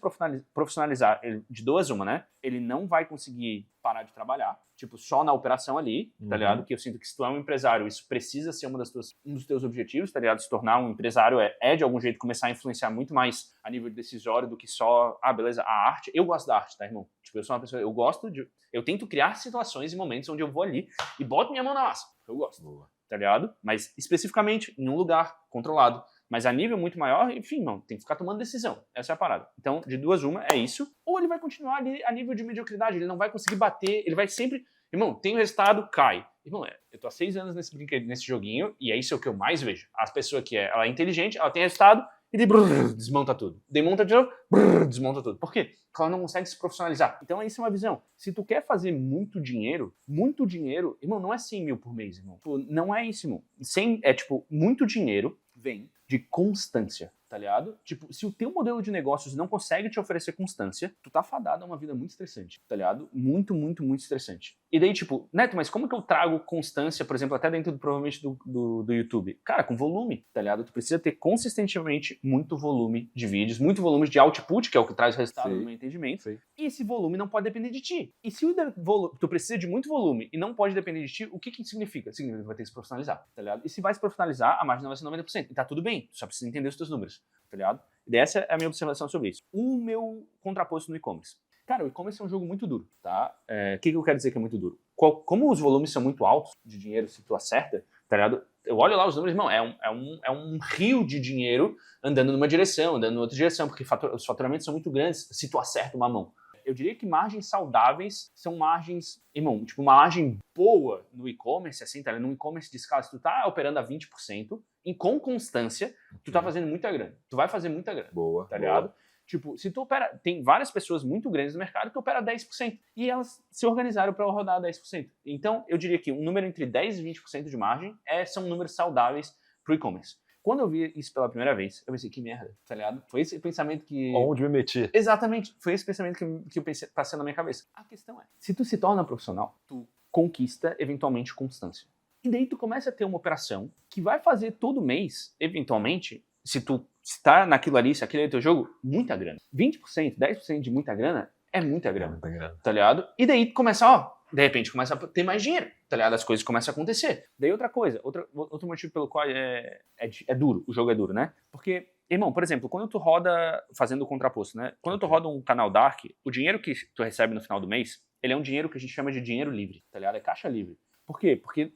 profissionalizar, de duas uma, né? Ele não vai conseguir parar de trabalhar, tipo, só na operação ali, tá ligado? Que eu sinto que se tu é um empresário, isso precisa ser um dos teus objetivos, tá ligado? Se tornar um empresário de algum jeito começar a influenciar muito mais a nível decisório do que só, beleza, a arte. Eu gosto da arte, tá, irmão? Tipo, eu sou uma pessoa, eu tento criar situações e momentos onde eu vou ali e boto minha mão na massa. Eu gosto. Boa. Tá ligado? Mas especificamente em um lugar controlado. Mas a nível muito maior, enfim, não, tem que ficar tomando decisão. Essa é a parada. Então, de duas uma, é isso. Ou ele vai continuar ali a nível de mediocridade, ele não vai conseguir bater, ele vai sempre... Irmão, tem o resultado, cai. Irmão, eu tô há 6 anos nesse joguinho, e é isso que eu mais vejo. As pessoas ela é inteligente, ela tem resultado, e daí desmonta tudo. Daí monta de novo, desmonta tudo. Por quê? Porque ela não consegue se profissionalizar. Então isso é uma visão. Se tu quer fazer muito dinheiro, irmão, não é 100 mil por mês, irmão. Não é isso, irmão. Muito dinheiro vem de constância, tá ligado? Tipo, se o teu modelo de negócios não consegue te oferecer constância, tu tá fadado a uma vida muito estressante, tá ligado? Muito, muito, muito estressante. E daí, tipo, Neto, mas como que eu trago constância, por exemplo, até dentro, provavelmente, do YouTube? Cara, com volume, tá ligado? Tu precisa ter consistentemente muito volume de vídeos, muito volume de output, que é o que traz o resultado no meu entendimento. Sim. E esse volume não pode depender de ti. E se tu precisa de muito volume e não pode depender de ti, o que significa? Significa que vai ter que se profissionalizar, tá ligado? E se vai se profissionalizar, a margem não vai ser 90%. E tá tudo bem, tu só precisa entender os teus números, tá ligado? E essa é a minha observação sobre isso. O meu contraposto no e-commerce. Cara, o e-commerce é um jogo muito duro, tá? O que eu quero dizer que é muito duro? Como os volumes são muito altos de dinheiro, se tu acerta, tá ligado? Eu olho lá os números, irmão, é um rio de dinheiro andando numa direção, andando em outra direção, porque os faturamentos são muito grandes se tu acerta uma mão. Eu diria que margens saudáveis são margens, irmão, tipo uma margem boa no e-commerce, assim, tá? No e-commerce de escala, se tu tá operando a 20% e com constância, tu tá fazendo muita grana. Tu vai fazer muita grana. Boa. Tá ligado? Tipo, se tu opera, tem várias pessoas muito grandes no mercado que operam 10% e elas se organizaram para rodar 10%. Então, eu diria que um número entre 10% e 20% de margem são números saudáveis pro e-commerce. Quando eu vi isso pela primeira vez, eu pensei, que merda, tá ligado? Foi esse pensamento que... Onde me meti? Exatamente, foi esse pensamento que eu pensei, passei na minha cabeça. A questão é, se tu se torna profissional, tu conquista, eventualmente, constância. E daí tu começa a ter uma operação que vai fazer todo mês, eventualmente, se tu tá naquilo ali, se aquele é o teu jogo, muita grana. 20%, 10% de muita grana é muita grana, tá ligado? E daí começa, de repente começa a ter mais dinheiro, tá ligado? As coisas começam a acontecer. Daí outra coisa, outro motivo pelo qual é duro, o jogo é duro, né? Porque, irmão, por exemplo, quando tu roda, fazendo o contraposto, né? Quando tu roda um canal Dark, o dinheiro que tu recebe no final do mês, ele é um dinheiro que a gente chama de dinheiro livre, tá ligado? É caixa livre. Por quê? Porque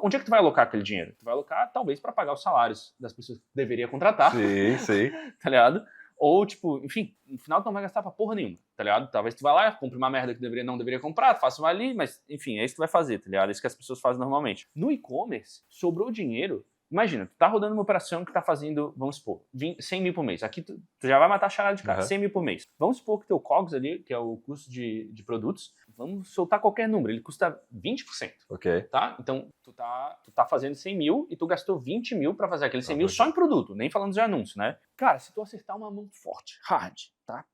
onde é que tu vai alocar aquele dinheiro? Tu vai alocar, talvez, para pagar os salários das pessoas que tu deveria contratar. Sim. Tá ligado? Ou, tipo, enfim, no final tu não vai gastar pra porra nenhuma, tá ligado? Talvez tu vá lá, compre uma merda que não deveria comprar, faça uma ali, mas, enfim, é isso que tu vai fazer, tá ligado? É isso que as pessoas fazem normalmente. No e-commerce, sobrou dinheiro. Imagina, tu tá rodando uma operação que tá fazendo, vamos supor, 100 mil por mês. Aqui tu já vai matar a charada de cara, 100 mil por mês. Vamos supor que teu COGS ali, que é o custo de produtos, vamos soltar qualquer número, ele custa 20%. Ok. Tá? Então, tu tá fazendo 100 mil e tu gastou 20 mil pra fazer aquele 100 mil só em produto, nem falando de anúncio, né? Cara, se tu acertar uma mão forte, hard, tá?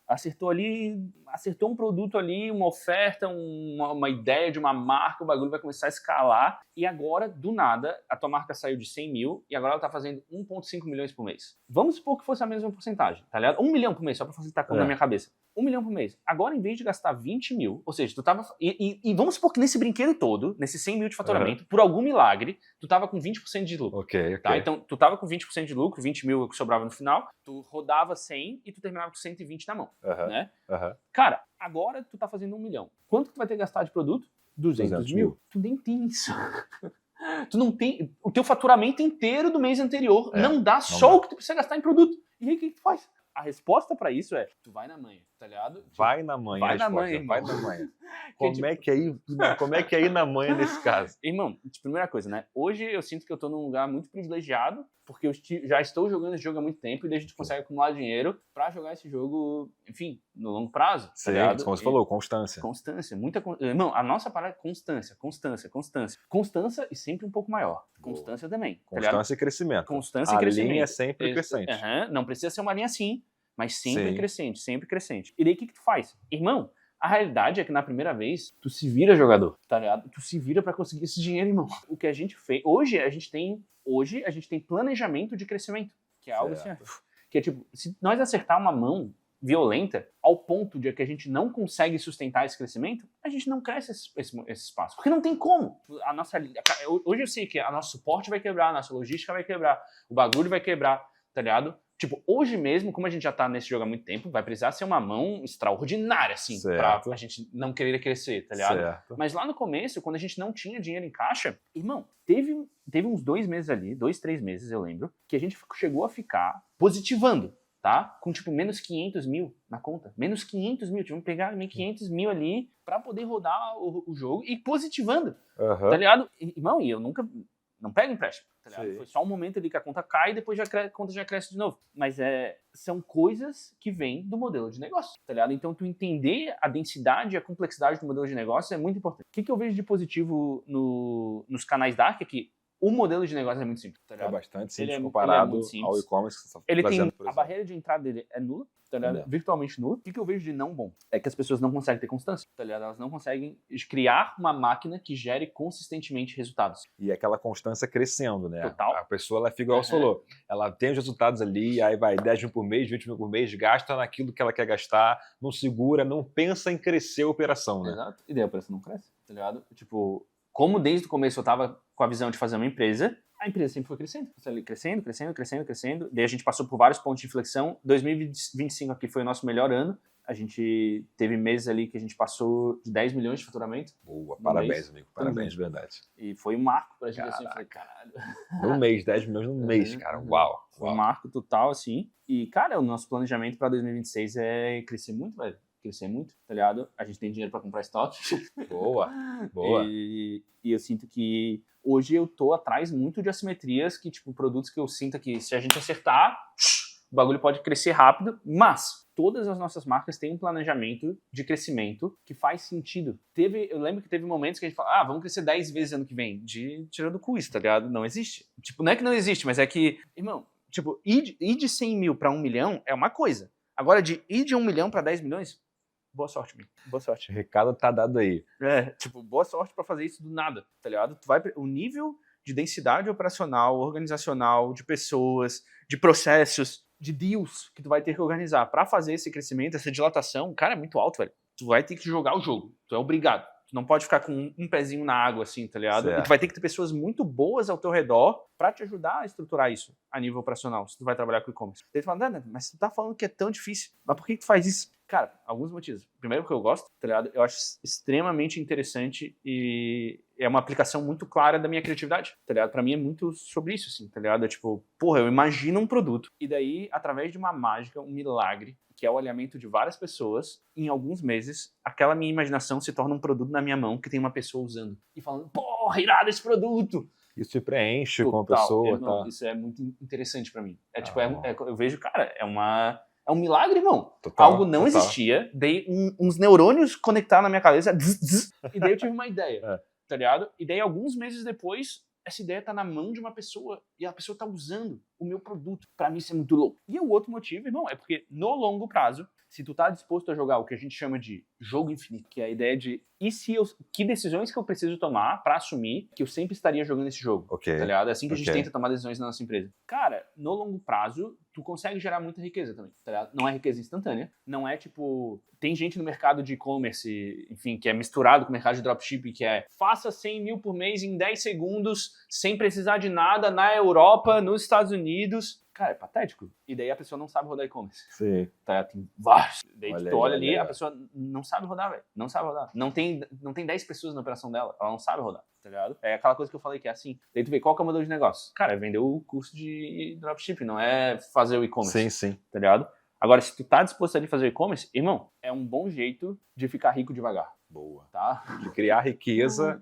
Acertou um produto ali, uma oferta, uma ideia de uma marca, o bagulho vai começar a escalar e agora, do nada, a tua marca saiu de 100 mil e agora ela tá fazendo 1,5 milhões por mês. Vamos supor que fosse a mesma porcentagem, tá ligado? 1 milhão por mês, só pra facilitar a conta na minha cabeça. 1 milhão por mês. Agora, em vez de gastar 20 mil, ou seja, tu tava... E vamos supor que nesse brinquedo todo, nesses 100 mil de faturamento, por algum milagre, tu tava com 20% de lucro. Ok. Tá? Então, tu tava com 20% de lucro, 20 mil que sobrava no final, tu rodava 100 e tu terminava com 120 na mão, né? Cara, agora tu tá fazendo 1 milhão. Quanto tu vai ter que gastar de produto? 200 mil. Tu nem tem isso. Tu não tem... O teu faturamento inteiro do mês anterior não dá só o que tu precisa gastar em produto. E aí, o que tu faz? A resposta pra isso é, tu vai na manha, tá ligado? Tipo, vai na manha. Vai na manha, vai na manha. Como é que é ir na manha nesse caso? Irmão, primeira coisa, né? Hoje eu sinto que eu tô num lugar muito privilegiado, porque eu já estou jogando esse jogo há muito tempo e daí a gente consegue acumular dinheiro pra jogar esse jogo, enfim, no longo prazo. Sim, tá como você falou, constância. Constância, Irmão, a nossa parada é constância. Constância e sempre um pouco maior. Constância também. Constância e crescimento. Constância e crescimento. A linha é sempre crescente. Não precisa ser uma linha assim, mas sempre crescente, sempre crescente. E daí o que tu faz? Irmão, a realidade é que na primeira vez, tu se vira jogador, tá ligado? Tu se vira pra conseguir esse dinheiro, irmão. O que a gente fez... Hoje a gente tem planejamento de crescimento, que é algo assim... Que é tipo, se nós acertar uma mão violenta ao ponto de que a gente não consegue sustentar esse crescimento, a gente não cresce esse espaço. Porque não tem como. Hoje eu sei que a nosso suporte vai quebrar, a nossa logística vai quebrar, o bagulho vai quebrar, tá ligado? Tipo, hoje mesmo, como a gente já tá nesse jogo há muito tempo, vai precisar ser uma mão extraordinária, assim, pra a gente não querer crescer, tá ligado? Certo. Mas lá no começo, quando a gente não tinha dinheiro em caixa, irmão, teve uns 2 meses ali, 2, 3 meses, eu lembro, que a gente chegou a ficar positivando, tá? Com, tipo, menos 500 mil na conta. Menos 500 mil. Tivemos que pegar 500 mil ali pra poder rodar o jogo e positivando, tá ligado? Irmão, e eu nunca... Não pego empréstimo, tá tá ligado? Foi só um momento ali que a conta cai e depois a conta já cresce de novo. Mas são coisas que vêm do modelo de negócio, tá ligado? Então, tu entender a densidade e a complexidade do modelo de negócio é muito importante. O que eu vejo de positivo nos canais Dark é que o modelo de negócio é muito simples, tá ligado? É bastante simples Ele comparado muito simples. ao e-commerce que você está Ele fazendo, tem por a exemplo. barreira de entrada dele é nula, tá ligado? Virtualmente nula. O que eu vejo de não bom é que as pessoas não conseguem ter constância, tá ligado? Elas não conseguem criar uma máquina que gere consistentemente resultados. E aquela constância crescendo, né? Total. A pessoa, ela fica, igual você falou, ela tem os resultados ali, aí vai 10 mil por mês, 20 mil por mês, gasta naquilo que ela quer gastar, não segura, não pensa em crescer a operação, né? Exato. E daí a operação não cresce, tá ligado? Tipo, como desde o começo eu tava com a visão de fazer uma empresa, a empresa sempre foi crescendo. Daí a gente passou por vários pontos de inflexão. 2025 aqui foi o nosso melhor ano. A gente teve meses ali que a gente passou de 10 milhões de faturamento. Boa, parabéns, amigo. Parabéns, de verdade. E foi um marco pra gente, assim. Falei, caralho. No mês, 10 milhões no mês, cara. Uau. Foi um marco total, assim. E, cara, o nosso planejamento pra 2026 é crescer muito, velho. Crescer muito, tá ligado? A gente tem dinheiro pra comprar estoque. Boa, boa. E eu sinto que hoje eu tô atrás muito de assimetrias que, tipo, produtos que eu sinto que se a gente acertar, o bagulho pode crescer rápido, mas todas as nossas marcas têm um planejamento de crescimento que faz sentido. Eu lembro que teve momentos que a gente fala, vamos crescer 10 vezes ano que vem. Tirando o cu isso, tá ligado? Não existe. Tipo, não é que não existe, mas é que, irmão, tipo, ir de 100 mil pra 1 milhão é uma coisa. Agora, de ir de 1 milhão pra 10 milhões, boa sorte, amigo. Boa sorte. O recado tá dado aí. Tipo, boa sorte pra fazer isso do nada, tá ligado? O nível de densidade operacional, organizacional, de pessoas, de processos, de deals que tu vai ter que organizar pra fazer esse crescimento, essa dilatação, cara, é muito alto, velho. Tu vai ter que jogar o jogo. Tu é obrigado. Tu não pode ficar com um pezinho na água, assim, tá ligado? Certo. E tu vai ter que ter pessoas muito boas ao teu redor pra te ajudar a estruturar isso a nível operacional, se tu vai trabalhar com e-commerce. Daí tu fala, mas tu tá falando que é tão difícil. Mas por que tu faz isso? Cara, alguns motivos. Primeiro, porque eu gosto, tá ligado? Eu acho extremamente interessante e é uma aplicação muito clara da minha criatividade, tá ligado? Pra mim é muito sobre isso, assim, tá ligado? É tipo, porra, eu imagino um produto e daí, através de uma mágica, um milagre, que é o alinhamento de várias pessoas, em alguns meses, aquela minha imaginação se torna um produto na minha mão que tem uma pessoa usando e falando, porra, irado esse produto! Isso te preenche Total, com a pessoa, irmão, tá? Isso é muito interessante pra mim. Eu vejo, cara, é um milagre, irmão. Total, Algo não total. existia, dei uns neurônios conectaram na minha cabeça, e daí eu tive uma ideia, tá ligado? E daí alguns meses depois, essa ideia tá na mão de uma pessoa, e a pessoa tá usando o meu produto. Pra mim isso é muito louco. E o outro motivo, irmão, é porque no longo prazo, se tu tá disposto a jogar o que a gente chama de jogo infinito, que é a ideia de que decisões que eu preciso tomar pra assumir que eu sempre estaria jogando esse jogo, Ok. tá ligado? É assim que a gente Ok. tenta tomar decisões na nossa empresa. Cara, no longo prazo, tu consegue gerar muita riqueza também, tá ligado? Não é riqueza instantânea, não é tipo... Tem gente no mercado de e-commerce, enfim, que é misturado com o mercado de dropshipping, que é faça 100 mil por mês em 10 segundos, sem precisar de nada, na Europa, nos Estados Unidos. Cara, é patético. E daí a pessoa não sabe rodar e-commerce. Sim. Tá? Tem vários. Daí Olha tu olha aí, ali, olha a aí. pessoa não sabe rodar, velho. Não sabe rodar. Não tem 10 pessoas na operação dela. Ela não sabe rodar, tá ligado? É aquela coisa que eu falei que é assim. Daí tu vê qual que é o modelo de negócio. Cara, é vender o curso de dropshipping, não é fazer o e-commerce. Sim, sim. Tá ligado? Agora, se tu tá disposto a fazer e-commerce, irmão, é um bom jeito de ficar rico devagar, Boa. tá? De criar riqueza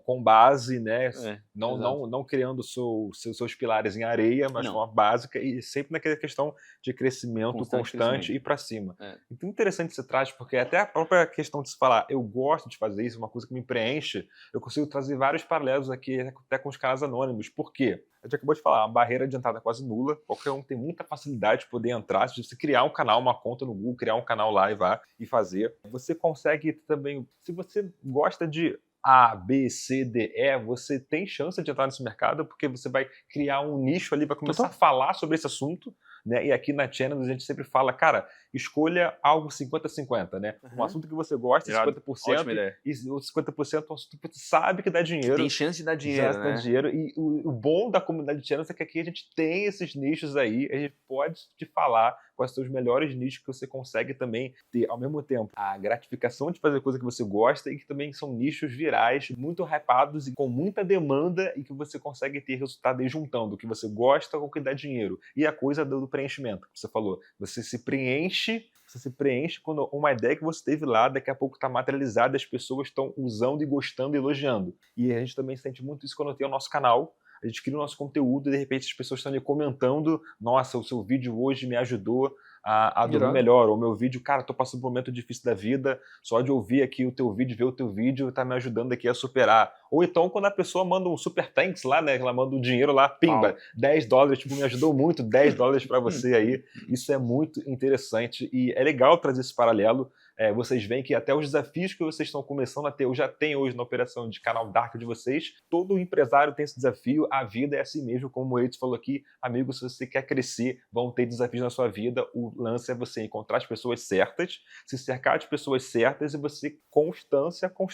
com base, né? Não, exato. não criando seus pilares em areia, mas Não. com a básica e sempre naquela questão de crescimento Constante constante crescimento. e para cima. É. Então, interessante você traz, porque até a própria questão de se falar, eu gosto de fazer isso, uma coisa que me preenche, eu consigo trazer vários paralelos aqui, até com os canais anônimos. Por quê? A gente acabou de falar, a barreira de entrada é quase nula, qualquer um tem muita facilidade de poder entrar, se você criar um canal, uma conta no Google, criar um canal lá e vá e fazer. Você consegue também, se você gosta de A, B, C, D, E, você tem chance de entrar nesse mercado, porque você vai criar um nicho ali, vai começar a falar sobre esse assunto, né? E aqui na Channel a gente sempre fala, cara, escolha algo 50-50, né? Um assunto que você gosta, Irado. 50%, Ótima ideia. e o 50% é um assunto que você sabe que dá dinheiro. Tem chance de dar dinheiro, Já né? dá dinheiro. E o bom da comunidade de Channel é que aqui a gente tem esses nichos aí, a gente pode te falar quais são os melhores nichos que você consegue também ter, ao mesmo tempo, a gratificação de fazer coisa que você gosta e que também são nichos virais, muito hypados e com muita demanda e que você consegue ter resultado aí juntando o que você gosta com o que dá dinheiro. E a coisa do preenchimento, que você falou, você se preenche quando uma ideia que você teve lá, daqui a pouco está materializada, as pessoas estão usando e gostando e elogiando. E a gente também sente muito isso quando tem o nosso canal. a gente cria o nosso conteúdo e de repente as pessoas estão ali comentando, nossa, o seu vídeo hoje me ajudou a dormir melhor, ou meu vídeo, cara, tô passando por um momento difícil da vida, só de ouvir aqui o teu vídeo, ver o teu vídeo, tá me ajudando aqui a superar. Ou então quando a pessoa manda um super thanks lá, né, ela manda um dinheiro lá, pimba, $10, tipo, me ajudou muito, $10 para você aí. Isso é muito interessante e é legal trazer esse paralelo. Vocês veem que até os desafios que vocês estão começando a ter, ou já tem hoje na operação de canal Dark de vocês, todo empresário tem esse desafio, a vida é assim mesmo, como o Moretti falou aqui, amigo, se você quer crescer, vão ter desafios na sua vida, o lance é você encontrar as pessoas certas, se cercar de pessoas certas e você constância, como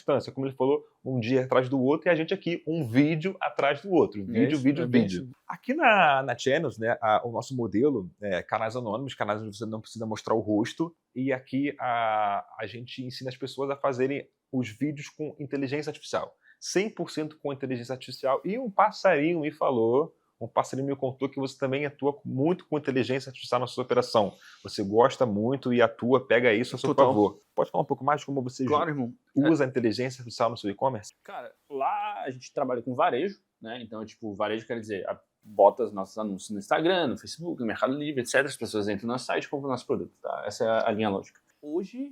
ele falou, um dia atrás do outro, e a gente aqui, um vídeo atrás do outro, vídeo. Aqui na Channels, né, o nosso modelo é canais anônimos, canais onde você não precisa mostrar o rosto, e aqui a gente ensina as pessoas a fazerem os vídeos com inteligência artificial. 100% com inteligência artificial. E um passarinho me contou que você também atua muito com inteligência artificial na sua operação. Você gosta muito e atua, pega isso a seu favor. Pode falar um pouco mais de como você usa a inteligência artificial no seu e-commerce? Cara, lá a gente trabalha com varejo, né? Então, tipo, varejo quer dizer, bota os nossos anúncios no Instagram, no Facebook, no Mercado Livre, etc. As pessoas entram no nosso site e compram o nosso produto, tá? Essa é a linha lógica. Hoje,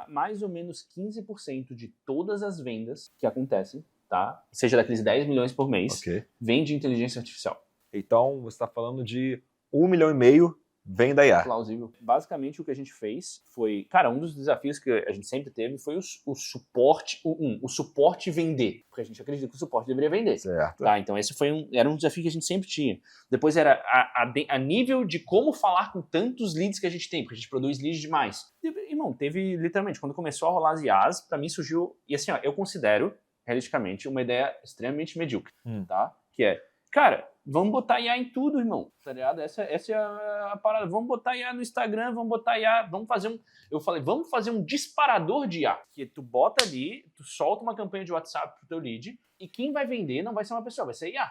mais ou menos 15% de todas as vendas que acontecem, tá? Seja daqueles 10 milhões por mês, vem de inteligência artificial. Então, você está falando de 1,5 milhão vem da IA. Plausível. Basicamente, o que a gente fez foi... Cara, um dos desafios que a gente sempre teve foi o suporte... O suporte vender. Porque a gente acredita que o suporte deveria vender. Certo. Tá, então esse era um desafio que a gente sempre tinha. Depois era a nível de como falar com tantos leads que a gente tem, porque a gente produz leads demais. Irmão, teve literalmente, quando começou a rolar as IAs, pra mim surgiu... E assim, ó, eu considero, realisticamente, uma ideia extremamente medíocre, tá? Que é, cara... Vamos botar IA em tudo, irmão, tá ligado? Essa é a parada. Vamos botar IA no Instagram, vamos botar IA, eu falei, vamos fazer um disparador de IA. Que tu bota ali, tu solta uma campanha de WhatsApp pro teu lead, e quem vai vender não vai ser uma pessoa, vai ser IA.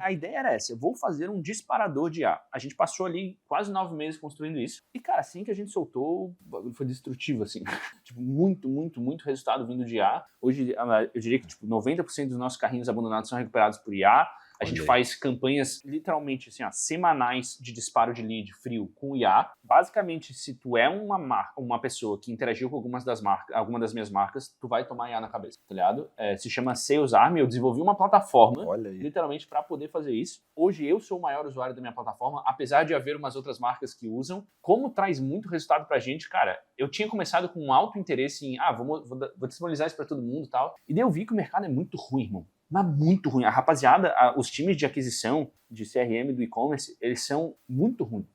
A ideia era essa, eu vou fazer um disparador de IA. A gente passou ali quase 9 meses construindo isso, e cara, assim que a gente soltou, foi destrutivo, assim. Tipo, muito resultado vindo de IA. Hoje, eu diria que tipo, 90% dos nossos carrinhos abandonados são recuperados por IA. A gente faz campanhas, literalmente, assim, semanais de disparo de lead frio com IA. Basicamente, se tu é uma pessoa que interagiu com alguma das minhas marcas, tu vai tomar IA na cabeça, tá ligado? Se chama Sales Army, eu desenvolvi uma plataforma, literalmente, para poder fazer isso. Hoje, eu sou o maior usuário da minha plataforma, apesar de haver umas outras marcas que usam. Como traz muito resultado pra gente, cara, eu tinha começado com um alto interesse em, vou disponibilizar isso pra todo mundo e tal. E daí eu vi que o mercado é muito ruim, irmão. Mas muito ruim. A rapaziada, os times de aquisição de CRM do e-commerce, eles são muito ruins,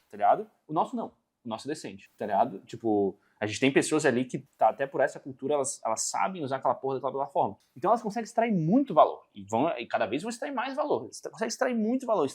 tá ligado? O nosso não. O nosso é decente, tá ligado? Tipo, a gente tem pessoas ali que, até por essa cultura, elas sabem usar aquela porra daquela plataforma. Então elas conseguem extrair muito valor. E cada vez vão extrair mais valor. Você consegue extrair muito valor.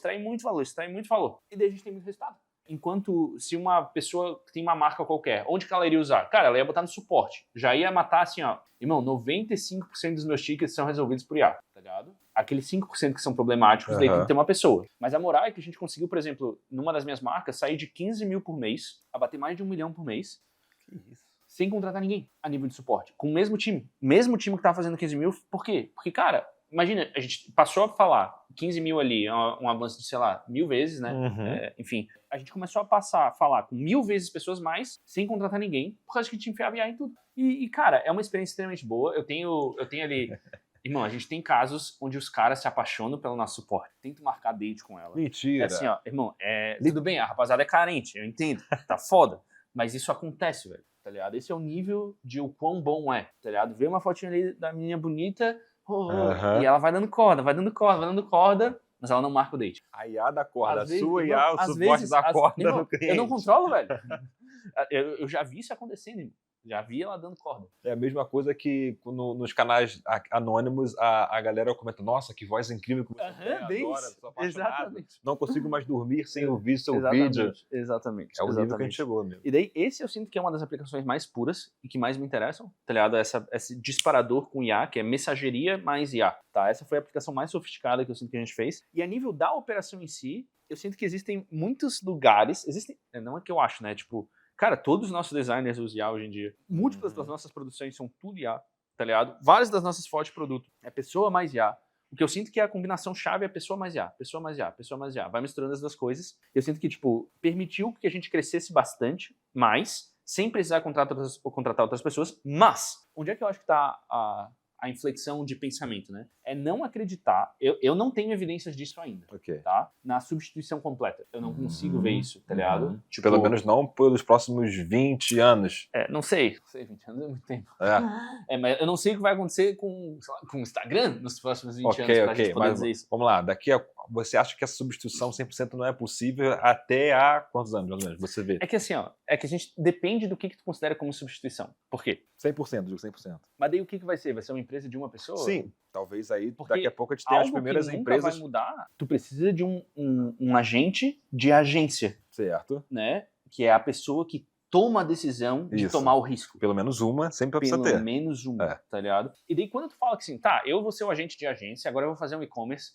E daí a gente tem muito resultado. Enquanto se uma pessoa tem uma marca qualquer, onde que ela iria usar? Cara, ela ia botar no suporte. Já ia matar assim, ó. Irmão, 95% dos meus tickets são resolvidos por IA, tá ligado? Aqueles 5% que são problemáticos, daí tem que ter uma pessoa. Mas a moral é que a gente conseguiu, por exemplo, numa das minhas marcas, sair de 15 mil por mês a bater mais de 1 milhão por mês. Que isso? Sem contratar ninguém a nível de suporte. Com o mesmo time. Mesmo time que tava fazendo 15 mil. Por quê? Porque, cara, imagina, a gente passou a falar 15 mil ali, um avanço de, sei lá, 1000 vezes, né? Enfim, a gente começou a falar com 1000 vezes pessoas mais, sem contratar ninguém, por causa que a gente enfiava IA em tudo. E, cara, é uma experiência extremamente boa. Eu tenho ali... Irmão, a gente tem casos onde os caras se apaixonam pelo nosso suporte. Tento marcar date com ela. Mentira. É assim, ó, irmão, tudo bem, a rapaziada é carente, eu entendo, tá foda. Mas isso acontece, velho, tá ligado? Esse é o nível de o quão bom é, tá ligado? Vê uma fotinha ali da menina bonita, e ela vai dando corda, mas ela não marca o date. A IA da corda, Às a sua vezes, IA, o suporte da corda irmão, do cliente. Eu não controlo, velho. Eu já vi isso acontecendo, irmão. Já vi ela dando corda. É a mesma coisa que nos canais anônimos a galera comenta, nossa, que voz incrível que você tem, adoro, sou apaixonado. Exatamente. Não consigo mais dormir sem ouvir seu vídeo. Exatamente. É o nível que a gente chegou mesmo. E daí, esse eu sinto que é uma das aplicações mais puras e que mais me interessam, tá ligado? Esse disparador com IA, que é mensageria mais IA, tá? Essa foi a aplicação mais sofisticada que eu sinto que a gente fez. E a nível da operação em si, eu sinto que existem muitos lugares, não é que eu acho, né? Tipo, cara, todos os nossos designers usam IA hoje em dia. Múltiplas das nossas produções são tudo IA, tá ligado? Várias das nossas fotos de produto é pessoa mais IA. O que eu sinto que a combinação chave é pessoa mais IA, pessoa mais IA, pessoa mais IA. Vai misturando as duas coisas. Eu sinto que, tipo, permitiu que a gente crescesse bastante, mais, sem precisar contratar outras pessoas. Mas, onde é que eu acho que tá a inflexão de pensamento, né? É não acreditar, eu não tenho evidências disso ainda, tá? Na substituição completa. Eu não consigo ver isso, tá ligado? Tipo, pelo menos não pelos próximos 20 anos. Não sei. Não sei, 20 anos é muito tempo. Mas eu não sei o que vai acontecer com o Instagram nos próximos 20 anos pra gente poder dizer isso. Vamos lá, você acha que a substituição 100% não é possível até há quantos anos, mais ou menos? Você vê. É que assim, é que a gente depende do que tu considera como substituição. Por quê? 100%, digo 100%. Mas daí o que vai ser? Vai ser uma empresa de uma pessoa? Sim, talvez aí, porque daqui a pouco a gente tenha as primeiras que empresas... vai mudar, tu precisa de um agente de agência. Certo. Né? Que é a pessoa que toma a decisão de tomar o risco. Pelo menos uma, sempre precisa ter. Pelo menos uma, tá ligado? E daí quando tu fala que assim, tá, eu vou ser o agente de agência, agora eu vou fazer um e-commerce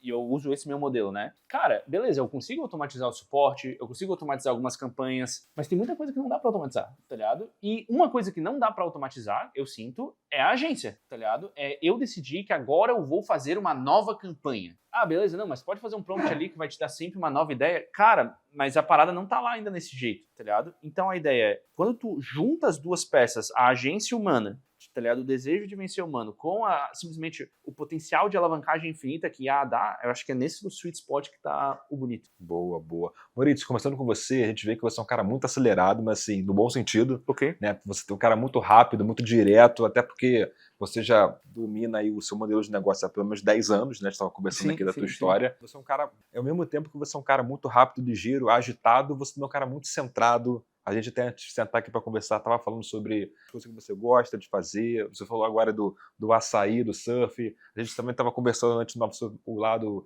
e eu uso esse meu modelo, né? Cara, beleza, eu consigo automatizar o suporte, eu consigo automatizar algumas campanhas, mas tem muita coisa que não dá pra automatizar, tá ligado? E uma coisa que não dá pra automatizar, eu sinto, é a agência, tá ligado? Eu decidi que agora eu vou fazer uma nova campanha. Ah, beleza, não, mas pode fazer um prompt ali que vai te dar sempre uma nova ideia. Cara, mas a parada não tá lá ainda nesse jeito, tá ligado? Então a ideia é, quando tu junta as duas peças, a agência humana, tá ligado? O desejo de vencer humano com simplesmente o potencial de alavancagem infinita que a dá, eu acho que é nesse sweet spot que tá o bonito. Boa, boa. Maurício, começando com você, a gente vê que você é um cara muito acelerado, mas assim, no bom sentido. Né? Você é um cara muito rápido, muito direto, até porque você já domina aí o seu modelo de negócio há pelo menos 10 anos, né? A gente estava conversando aqui da tua história. Você é um cara, ao mesmo tempo que você é um cara muito rápido, ligeiro, agitado, você é um cara muito centrado. A gente até antes de sentar aqui para conversar, estava falando sobre as coisas que você gosta de fazer. Você falou agora do açaí, do surf. A gente também estava conversando antes sobre o lado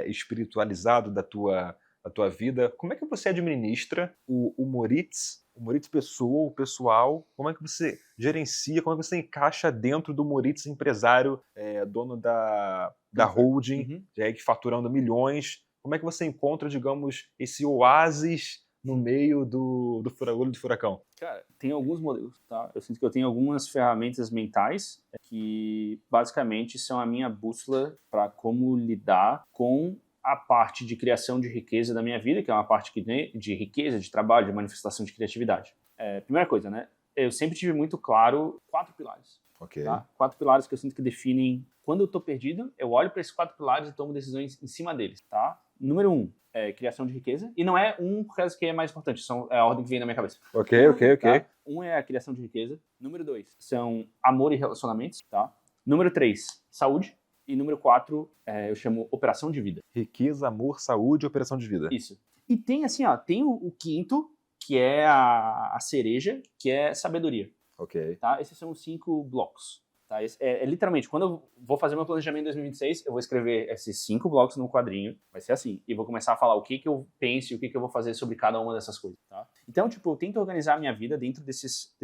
espiritualizado da tua vida. Como é que você administra o Moritz pessoa, o pessoal? Como é que você gerencia, como é que você encaixa dentro do Moritz empresário, dono da holding, que faturando milhões? Como é que você encontra, digamos, esse oásis no meio do olho do furacão? Cara, tem alguns modelos, tá? Eu sinto que eu tenho algumas ferramentas mentais que basicamente são a minha bússola para como lidar com a parte de criação de riqueza da minha vida, que é uma parte de riqueza, de trabalho, de manifestação de criatividade. Primeira coisa, né? Eu sempre tive muito claro 4 pilares. Tá? 4 pilares que eu sinto que definem quando eu tô perdido, eu olho para esses 4 pilares e tomo decisões em cima deles, tá? Número 1, criação de riqueza. E não é por causa que é mais importante, é a ordem que vem na minha cabeça. Ok. Tá? 1 é a criação de riqueza. Número 2 são amor e relacionamentos, tá? Número 3, saúde. E número 4, eu chamo operação de vida. Riqueza, amor, saúde e operação de vida. Isso. E tem assim, tem o quinto, que é a cereja, que é sabedoria. Ok. Tá? Esses são os 5 blocos. Tá? Literalmente, quando eu vou fazer meu planejamento em 2026, eu vou escrever esses 5 blocos no quadrinho, vai ser assim, e vou começar a falar o que eu penso e o que eu vou fazer sobre cada uma dessas coisas. Tá? Então, tipo, eu tento organizar a minha vida dentro desses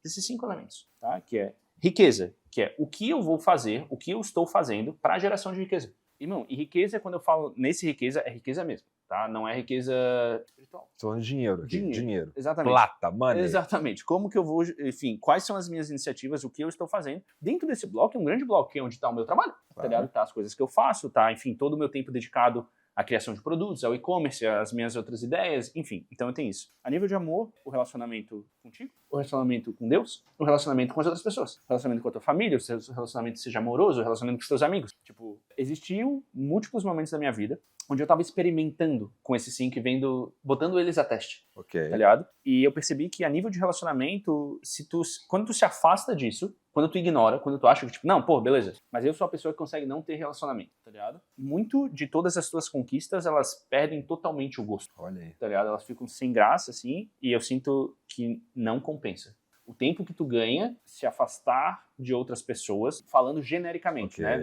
5 elementos, tá? Que é riqueza, que é o que eu vou fazer, o que eu estou fazendo para a geração de riqueza. Irmão, e riqueza, quando eu falo nesse riqueza, é riqueza mesmo, tá? Não é riqueza espiritual. Estou falando de dinheiro. Dinheiro. Exatamente. Plata, money. Exatamente. Como que eu vou, enfim, quais são as minhas iniciativas, o que eu estou fazendo. Dentro desse bloco é um grande bloco, que é onde está o meu trabalho, tá ligado? Tá as coisas que eu faço, tá, enfim, todo o meu tempo dedicado à criação de produtos, ao e-commerce, às minhas outras ideias, enfim. Então eu tenho isso. A nível de amor, o relacionamento contigo, o relacionamento com Deus, o relacionamento com as outras pessoas, o relacionamento com a tua família, o seu relacionamento seja amoroso, o relacionamento com os teus amigos. Tipo, existiam múltiplos momentos da minha vida onde eu tava experimentando com esses 5 e botando eles a teste. Ok. Tá ligado? E eu percebi que a nível de relacionamento, quando tu se afasta disso, quando tu ignora, quando tu acha que, tipo, não, pô, beleza, mas eu sou a pessoa que consegue não ter relacionamento, tá ligado? Muito de todas as tuas conquistas, elas perdem totalmente o gosto. Olha aí. Tá ligado? Elas ficam sem graça, assim, e eu sinto que não compensa. O tempo que tu ganha se afastar de outras pessoas, falando genericamente, né?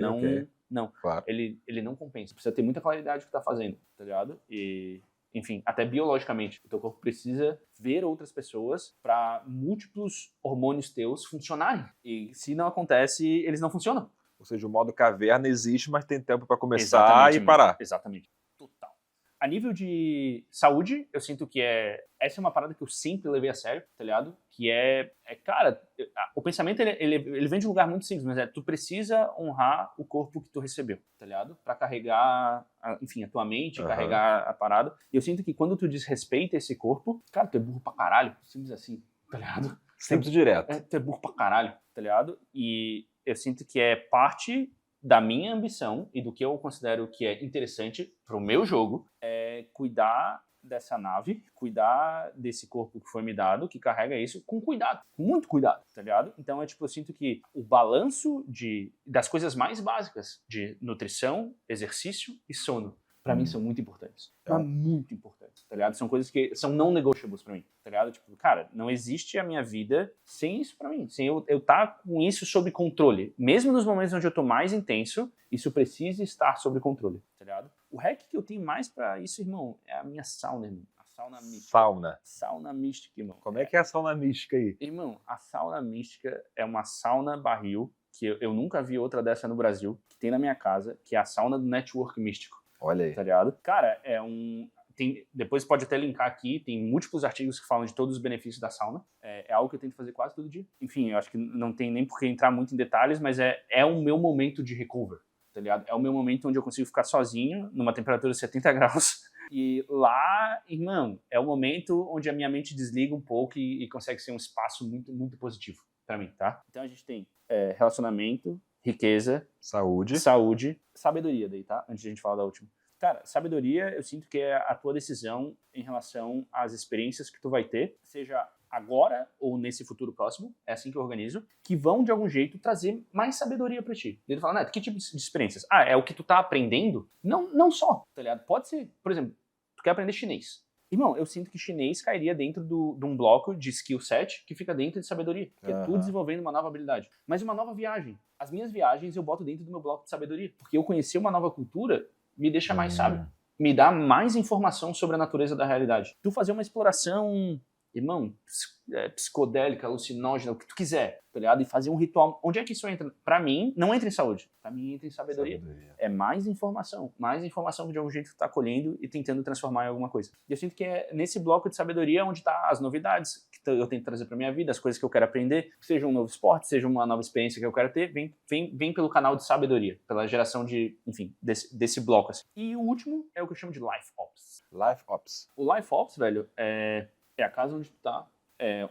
Não, claro. Ele não compensa. Precisa ter muita claridade do que tá fazendo, tá ligado? E, enfim, até biologicamente, o teu corpo precisa ver outras pessoas para múltiplos hormônios teus funcionarem. E se não acontece, eles não funcionam. Ou seja, o modo caverna existe, mas tem tempo para começar e parar. Exatamente. Total. A nível de saúde, eu sinto que essa é uma parada que eu sempre levei a sério, tá ligado? Que cara, o pensamento, ele vem de um lugar muito simples, mas tu precisa honrar o corpo que tu recebeu, tá ligado? Pra carregar, enfim, a tua mente, carregar a parada. E eu sinto que quando tu desrespeita esse corpo, cara, tu é burro pra caralho, simples assim, tá ligado? Simples direto. Tu é burro pra caralho, tá ligado? E eu sinto que é parte da minha ambição e do que eu considero que é interessante pro meu jogo, é cuidar dessa nave, cuidar desse corpo que foi me dado, que carrega isso com cuidado, com muito cuidado, tá ligado? Então eu sinto que o balanço das coisas mais básicas de nutrição, exercício e sono, pra mim são muito importantes. Muito importantes, tá ligado? São coisas que são não negotiables pra mim, tá ligado? Tipo, cara, não existe a minha vida sem isso pra mim, sem eu tá com isso sob controle. Mesmo nos momentos onde eu tô mais intenso, isso precisa estar sob controle, tá ligado? O hack que eu tenho mais pra isso, irmão, é a minha sauna, irmão. A sauna mística. Sauna mística, irmão. Como é que é a sauna mística aí? Irmão, a sauna mística é uma sauna barril, que eu nunca vi outra dessa no Brasil, que tem na minha casa, que é a sauna do Network Místico. Olha aí. Tá ligado? Cara, depois pode até linkar aqui, tem múltiplos artigos que falam de todos os benefícios da sauna. É algo que eu tento fazer quase todo dia. Enfim, eu acho que não tem nem por que entrar muito em detalhes, mas é o meu momento de recover, tá ligado? É o meu momento onde eu consigo ficar sozinho, numa temperatura de 70 graus. E lá, irmão, é o momento onde a minha mente desliga um pouco e consegue ser um espaço muito, muito positivo pra mim, tá? Então a gente tem relacionamento, riqueza, saúde, sabedoria daí, tá? Antes de a gente falar da última. Cara, sabedoria, eu sinto que é a tua decisão em relação às experiências que tu vai ter, seja agora ou nesse futuro próximo, é assim que eu organizo, que vão, de algum jeito, trazer mais sabedoria pra ti. E ele fala, Neto, que tipo de experiências? É o que tu tá aprendendo? Não só, tá ligado? Pode ser, por exemplo, tu quer aprender chinês. Irmão, eu sinto que chinês cairia dentro de um bloco de skill set que fica dentro de sabedoria. Que é tu desenvolvendo uma nova habilidade. Mas uma nova viagem. As minhas viagens eu boto dentro do meu bloco de sabedoria. Porque eu conhecer uma nova cultura me deixa mais sábio. Me dá mais informação sobre a natureza da realidade. Tu fazer uma exploração, irmão, psicodélica, alucinógena, o que tu quiser, tá ligado? E fazer um ritual. Onde é que isso entra? Pra mim, não entra em saúde. Pra mim, entra em sabedoria. É mais informação que de algum jeito tu tá colhendo e tentando transformar em alguma coisa. E eu sinto que é nesse bloco de sabedoria onde tá as novidades que eu tento trazer pra minha vida, as coisas que eu quero aprender, seja um novo esporte, seja uma nova experiência que eu quero ter, vem pelo canal de sabedoria, pela geração de, enfim, desse bloco, assim. E o último é o que eu chamo de Life Ops. Life Ops. O Life Ops, velho, é a casa onde tu tá,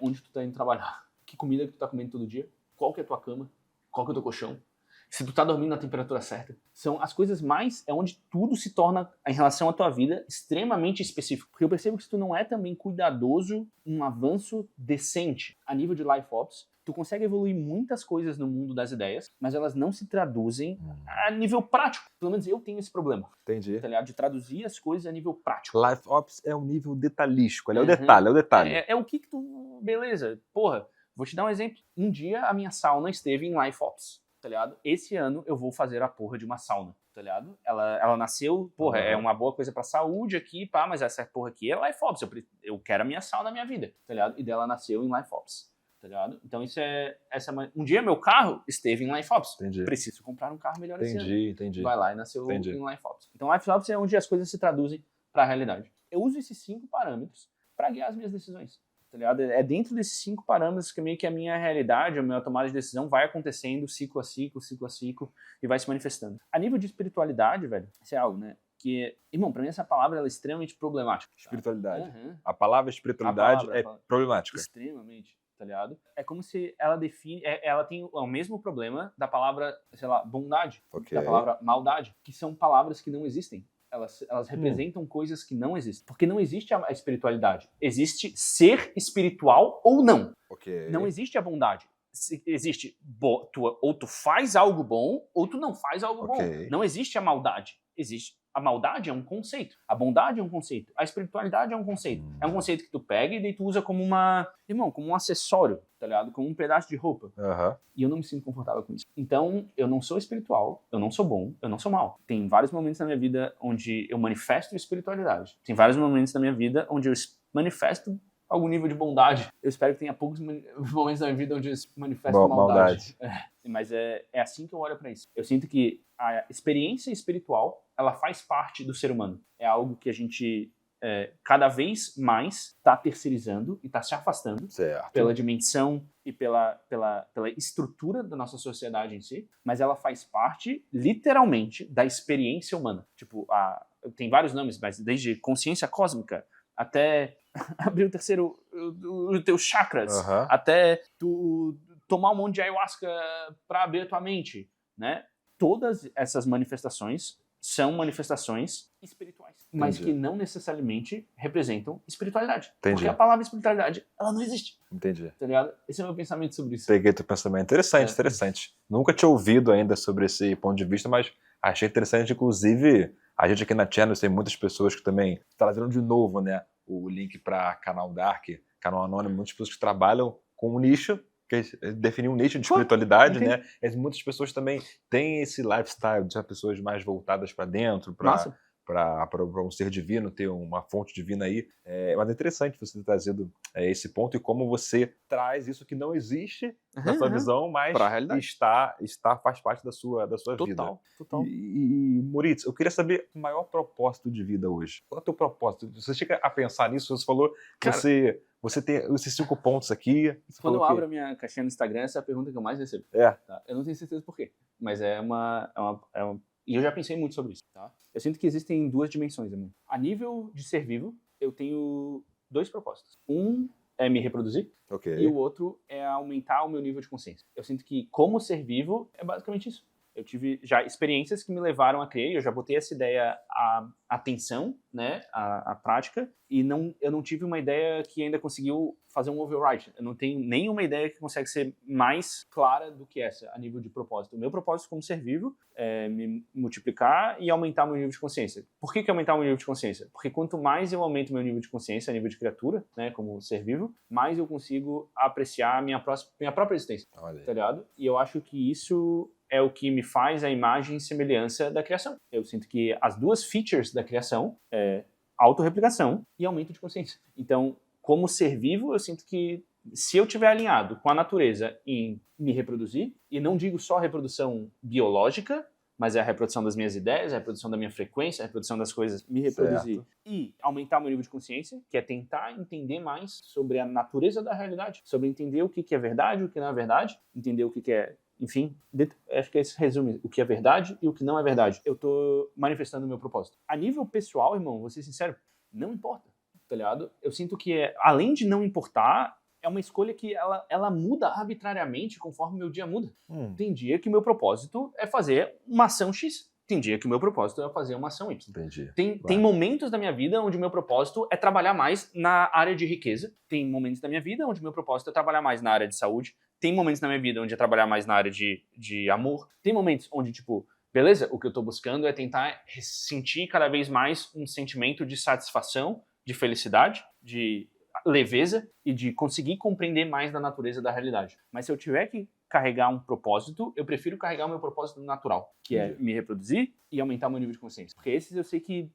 onde tu tá indo trabalhar. Que comida que tu tá comendo todo dia? Qual que é a tua cama? Qual que é o teu colchão? Se tu tá dormindo na temperatura certa. São as coisas mais, onde tudo se torna, em relação à tua vida, extremamente específico. Porque eu percebo que se tu não é também cuidadoso, um avanço decente a nível de Life Ops, tu consegue evoluir muitas coisas no mundo das ideias, mas elas não se traduzem a nível prático. Pelo menos eu tenho esse problema. Entendi. Tá ligado? De traduzir as coisas a nível prático. Life Ops é um nível detalhístico. É o detalhe. É o que tu... Beleza. Porra, vou te dar um exemplo. Um dia a minha sauna esteve em Life Ops. Tá ligado? Esse ano eu vou fazer a porra de uma sauna, tá ligado? Ela nasceu, porra, é uma boa coisa pra saúde aqui, pá, mas essa porra aqui é Life Ops, eu quero a minha sauna na minha vida, tá ligado? E dela nasceu em Life Ops, tá ligado? Então isso um dia meu carro esteve em Life Ops. Entendi. Preciso comprar um carro melhor esse ano. Entendi. Vai lá e nasceu em Life Ops. Então Life Ops é onde as coisas se traduzem pra realidade. Eu uso esses 5 parâmetros pra guiar as minhas decisões. Tá ligado? É dentro desses 5 parâmetros que meio que a minha realidade, a minha tomada de decisão vai acontecendo ciclo a ciclo e vai se manifestando. A nível de espiritualidade, velho, isso é algo, né? Que, irmão, pra mim essa palavra ela é extremamente problemática. Tá? Espiritualidade. A palavra espiritualidade é problemática. Extremamente, tá ligado? É como se ela define, ela tem o mesmo problema da palavra, sei lá, bondade, da palavra maldade, que são palavras que não existem. Elas representam coisas que não existem. Porque não existe a espiritualidade. Existe ser espiritual ou não. Não existe a bondade. Existe ou tu faz algo bom ou tu não faz algo bom. Não existe a maldade. A maldade é um conceito. A bondade é um conceito. A espiritualidade é um conceito. É um conceito que tu pega e daí tu usa como como um acessório, tá ligado? Como um pedaço de roupa. E eu não me sinto confortável com isso. Então, eu não sou espiritual, eu não sou bom, eu não sou mal. Tem vários momentos na minha vida onde eu manifesto espiritualidade. Tem vários momentos na minha vida onde eu manifesto algum nível de bondade. Eu espero que tenha poucos momentos da minha vida onde se manifesta maldade. Mas é assim que eu olho para isso. Eu sinto que a experiência espiritual, ela faz parte do ser humano. É algo que a gente cada vez mais está terceirizando e está se afastando pela dimensão e pela estrutura da nossa sociedade em si, mas ela faz parte, literalmente, da experiência humana. Tipo, tem vários nomes, mas desde consciência cósmica até abrir os teus chakras, até tu tomar um monte de ayahuasca para abrir a tua mente, né? Todas essas manifestações são manifestações espirituais, mas que não necessariamente representam espiritualidade. Porque a palavra espiritualidade, ela não existe. Entendi. Tá ligado? Esse é o meu pensamento sobre isso. Peguei teu pensamento. Interessante. Nunca tinha ouvido ainda sobre esse ponto de vista, mas achei interessante, inclusive, a gente aqui na Channel tem muitas pessoas que também trazendo de novo, né, o link para canal Dark, canal Anônimo, muitas pessoas que trabalham com um nicho, que definir um nicho de espiritualidade, né? E muitas pessoas também têm esse lifestyle de ser pessoas mais voltadas para dentro, para um ser divino, ter uma fonte divina aí. Mas é interessante você ter trazido esse ponto e como você traz isso que não existe na sua visão, mas faz parte da sua vida. Total. E Moritz, eu queria saber o maior propósito de vida hoje. Qual é o teu propósito? Você chega a pensar nisso? Você falou que você tem esses 5 pontos aqui. Quando eu abro a minha caixinha no Instagram, essa é a pergunta que eu mais recebo. Tá? Eu não tenho certeza por quê, mas é uma e eu já pensei muito sobre isso, tá? Eu sinto que existem 2 dimensões, amor. A nível de ser vivo, eu tenho 2 propósitos. Um é me reproduzir, e o outro é aumentar o meu nível de consciência. Eu sinto que, como ser vivo, é basicamente isso. Eu tive já experiências que me levaram a crer, eu já botei essa ideia à atenção, né, à prática, e eu não tive uma ideia que ainda conseguiu fazer um override. Eu não tenho nenhuma ideia que consegue ser mais clara do que essa, a nível de propósito. O meu propósito como ser vivo é me multiplicar e aumentar o meu nível de consciência. Por que aumentar o meu nível de consciência? Porque quanto mais eu aumento o meu nível de consciência, a nível de criatura, né, como ser vivo, mais eu consigo apreciar a minha própria existência, tá ligado? E eu acho que isso é o que me faz a imagem e semelhança da criação. Eu sinto que as 2 features da criação é autorreplicação e aumento de consciência. Então, como ser vivo, eu sinto que se eu estiver alinhado com a natureza em me reproduzir, e não digo só reprodução biológica, mas é a reprodução das minhas ideias, a reprodução da minha frequência, a reprodução das coisas, me reproduzir e aumentar o meu nível de consciência, que é tentar entender mais sobre a natureza da realidade, sobre entender o que é verdade, o que não é verdade, entender o que é. Enfim, acho que esse resume o que é verdade e o que não é verdade. Eu tô manifestando o meu propósito. A nível pessoal, irmão, vou ser sincero, não importa, tá ligado? Eu sinto que, além de não importar, é uma escolha que ela muda arbitrariamente conforme o meu dia muda. Tem dia que o meu propósito é fazer uma ação X. Tem dia que o meu propósito é fazer uma ação Y. Entendi. Tem momentos da minha vida onde o meu propósito é trabalhar mais na área de riqueza. Tem momentos da minha vida onde o meu propósito é trabalhar mais na área de saúde. Tem momentos na minha vida onde é trabalhar mais na área de amor. Tem momentos onde, tipo, beleza, o que eu tô buscando é tentar sentir cada vez mais um sentimento de satisfação, de felicidade, de leveza e de conseguir compreender mais da natureza da realidade. Mas se eu tiver que carregar um propósito, eu prefiro carregar o meu propósito natural, que é me reproduzir e aumentar o meu nível de consciência. Porque esses eu sei que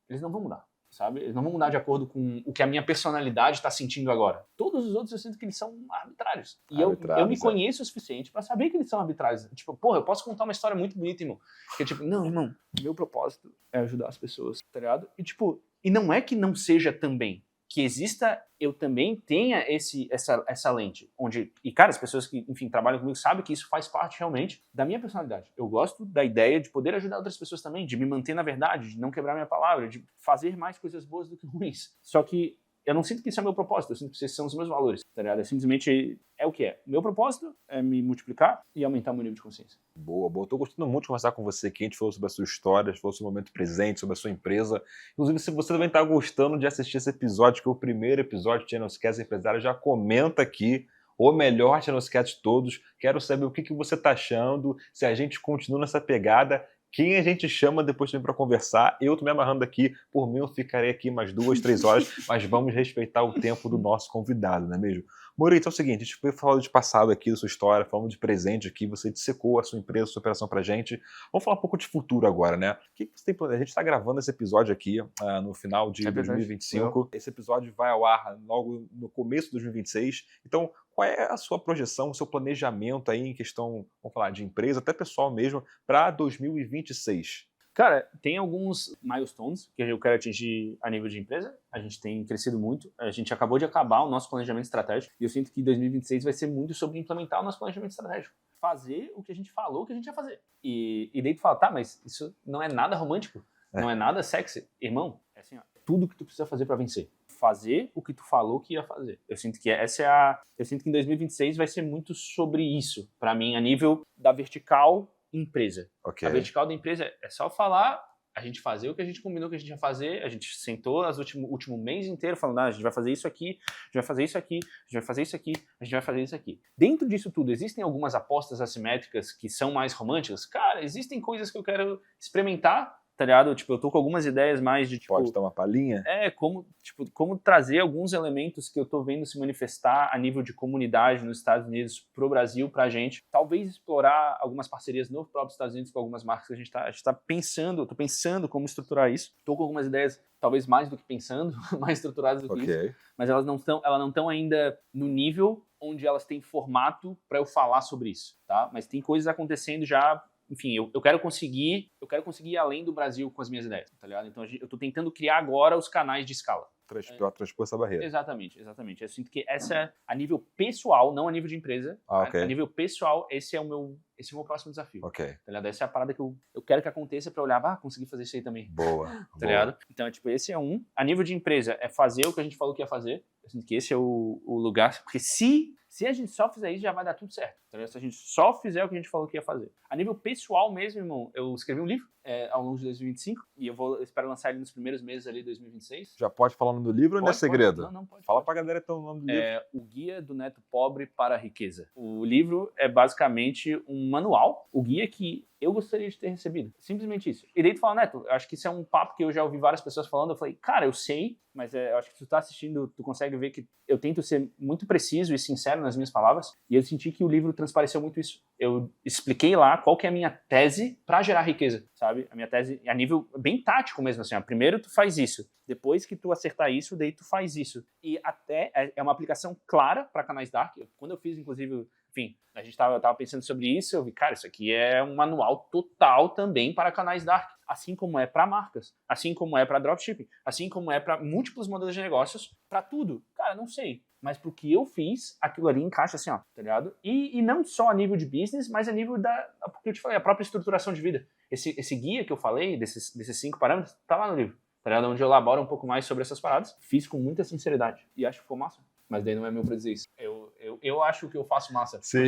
eles não vão mudar, sabe? Eles não vão mudar de acordo com o que a minha personalidade está sentindo agora. Todos os outros eu sinto que eles são arbitrários. E eu me conheço o suficiente para saber que eles são arbitrários. Tipo, porra, eu posso contar uma história muito bonita, irmão. Que é tipo, não, irmão, meu propósito é ajudar as pessoas, tá ligado? E tipo, e não é que não seja também. Que exista, eu também tenha essa lente, onde, e cara, as pessoas que, enfim, trabalham comigo sabem que isso faz parte realmente da minha personalidade. Eu gosto da ideia de poder ajudar outras pessoas também, de me manter na verdade, de não quebrar minha palavra, de fazer mais coisas boas do que ruins. Só que eu não sinto que isso é meu propósito, eu sinto que esses são os meus valores, tá ligado? É simplesmente o que é. Meu propósito é me multiplicar e aumentar o meu nível de consciência. Boa. Tô gostando muito de conversar com você aqui. A gente falou sobre a sua história, falou sobre o momento presente, sobre a sua empresa. Inclusive, se você também está gostando de assistir esse episódio, que é o primeiro episódio de Channelscast Empresário, já comenta aqui o melhor Channelscast de todos. Quero saber o que você está achando, se a gente continua nessa pegada. Quem a gente chama depois também para conversar. Eu tô me amarrando aqui. Por mim, eu ficarei aqui mais 2, 3 horas, mas vamos respeitar o tempo do nosso convidado, não é mesmo? Moritz, é o seguinte, a gente foi falando de passado aqui, da sua história, falando de presente aqui, você dissecou a sua empresa, a sua operação pra gente. Vamos falar um pouco de futuro agora, né? O que você tem planejado? A gente está gravando esse episódio aqui no final de 2025. Esse episódio vai ao ar logo no começo de 2026. Então, qual é a sua projeção, o seu planejamento aí em questão, vamos falar, de empresa, até pessoal mesmo, para 2026? Cara, tem alguns milestones que eu quero atingir a nível de empresa. A gente tem crescido muito. A gente acabou de acabar o nosso planejamento estratégico. E eu sinto que 2026 vai ser muito sobre implementar o nosso planejamento estratégico. Fazer o que a gente falou que a gente ia fazer. E daí tu fala, tá, mas isso não é nada romântico. Não é nada sexy. Irmão, é assim, ó, tudo que tu precisa fazer para vencer. Fazer o que tu falou que ia fazer. Eu sinto que eu sinto que em 2026 vai ser muito sobre isso. Para mim, a nível da vertical empresa. Okay. A vertical da empresa é só falar, a gente fazer o que a gente combinou que a gente ia fazer, a gente sentou no último mês inteiro falando, a gente vai fazer isso aqui, a gente vai fazer isso aqui, a gente vai fazer isso aqui, a gente vai fazer isso aqui. Dentro disso tudo, existem algumas apostas assimétricas que são mais românticas? Cara, existem coisas que eu quero experimentar, tá ligado? Tipo, eu tô com algumas ideias mais de, tipo... Pode dar uma palhinha? Como trazer alguns elementos que eu tô vendo se manifestar a nível de comunidade nos Estados Unidos pro Brasil, pra gente. Talvez explorar algumas parcerias no próprio Estados Unidos com algumas marcas que a gente tá pensando, eu tô pensando como estruturar isso. Tô com algumas ideias, talvez mais do que pensando, mais estruturadas do que isso. Mas elas não estão ainda no nível onde elas têm formato para eu falar sobre isso, tá? Mas tem coisas acontecendo já. Enfim, eu quero conseguir ir além do Brasil com as minhas ideias, tá ligado? Então eu tô tentando criar agora os canais de escala. Transpor essa barreira. Exatamente. Eu sinto que essa, a nível pessoal, não a nível de empresa, a nível pessoal, esse é o meu próximo desafio. Tá ligado? Essa é a parada que eu quero que aconteça pra eu olhar, conseguir fazer isso aí também. Boa. Tá ligado? Então, tipo, esse é um. A nível de empresa, é fazer o que a gente falou que ia fazer. Eu sinto que esse é o lugar, porque se a gente só fizer isso, já vai dar tudo certo. Tá ligado? Se a gente só fizer o que a gente falou que ia fazer. A nível pessoal mesmo, irmão, eu escrevi um livro ao longo de 2025 e eu espero lançar ele nos primeiros meses ali de 2026. Já pode falar o nome do livro ou não é segredo? Não pode. Fala pra galera então o nome do livro. É O Guia do Neto Pobre para a Riqueza. O livro é basicamente um manual, o guia que eu gostaria de ter recebido. Simplesmente isso. E daí tu fala, Neto, eu acho que isso é um papo que eu já ouvi várias pessoas falando. Eu falei, cara, eu sei, mas eu acho que se tu tá assistindo, tu consegue ver que eu tento ser muito preciso e sincero nas minhas palavras. E eu senti que o livro transpareceu muito isso. Eu expliquei lá qual que é a minha tese para gerar riqueza, sabe? A minha tese a nível bem tático mesmo, assim, ó. Primeiro tu faz isso, depois que tu acertar isso, daí tu faz isso. E até é uma aplicação clara para canais dark. Quando eu fiz, inclusive, enfim, a gente tava pensando sobre isso, eu vi, cara, isso aqui é um manual total também para canais dark, assim como é para marcas, assim como é para dropshipping, assim como é para múltiplos modelos de negócios, para tudo. Cara, não sei, mas pro que eu fiz, aquilo ali encaixa assim, ó, tá ligado? E não só a nível de business, mas a nível porque eu te falei, a própria estruturação de vida. Esse guia que eu falei, desses 5 parâmetros, tá lá no livro, tá ligado? Onde eu elaboro um pouco mais sobre essas paradas. Fiz com muita sinceridade e acho que ficou massa. Mas daí não é meu pra dizer isso. Eu acho que eu faço massa. Sei.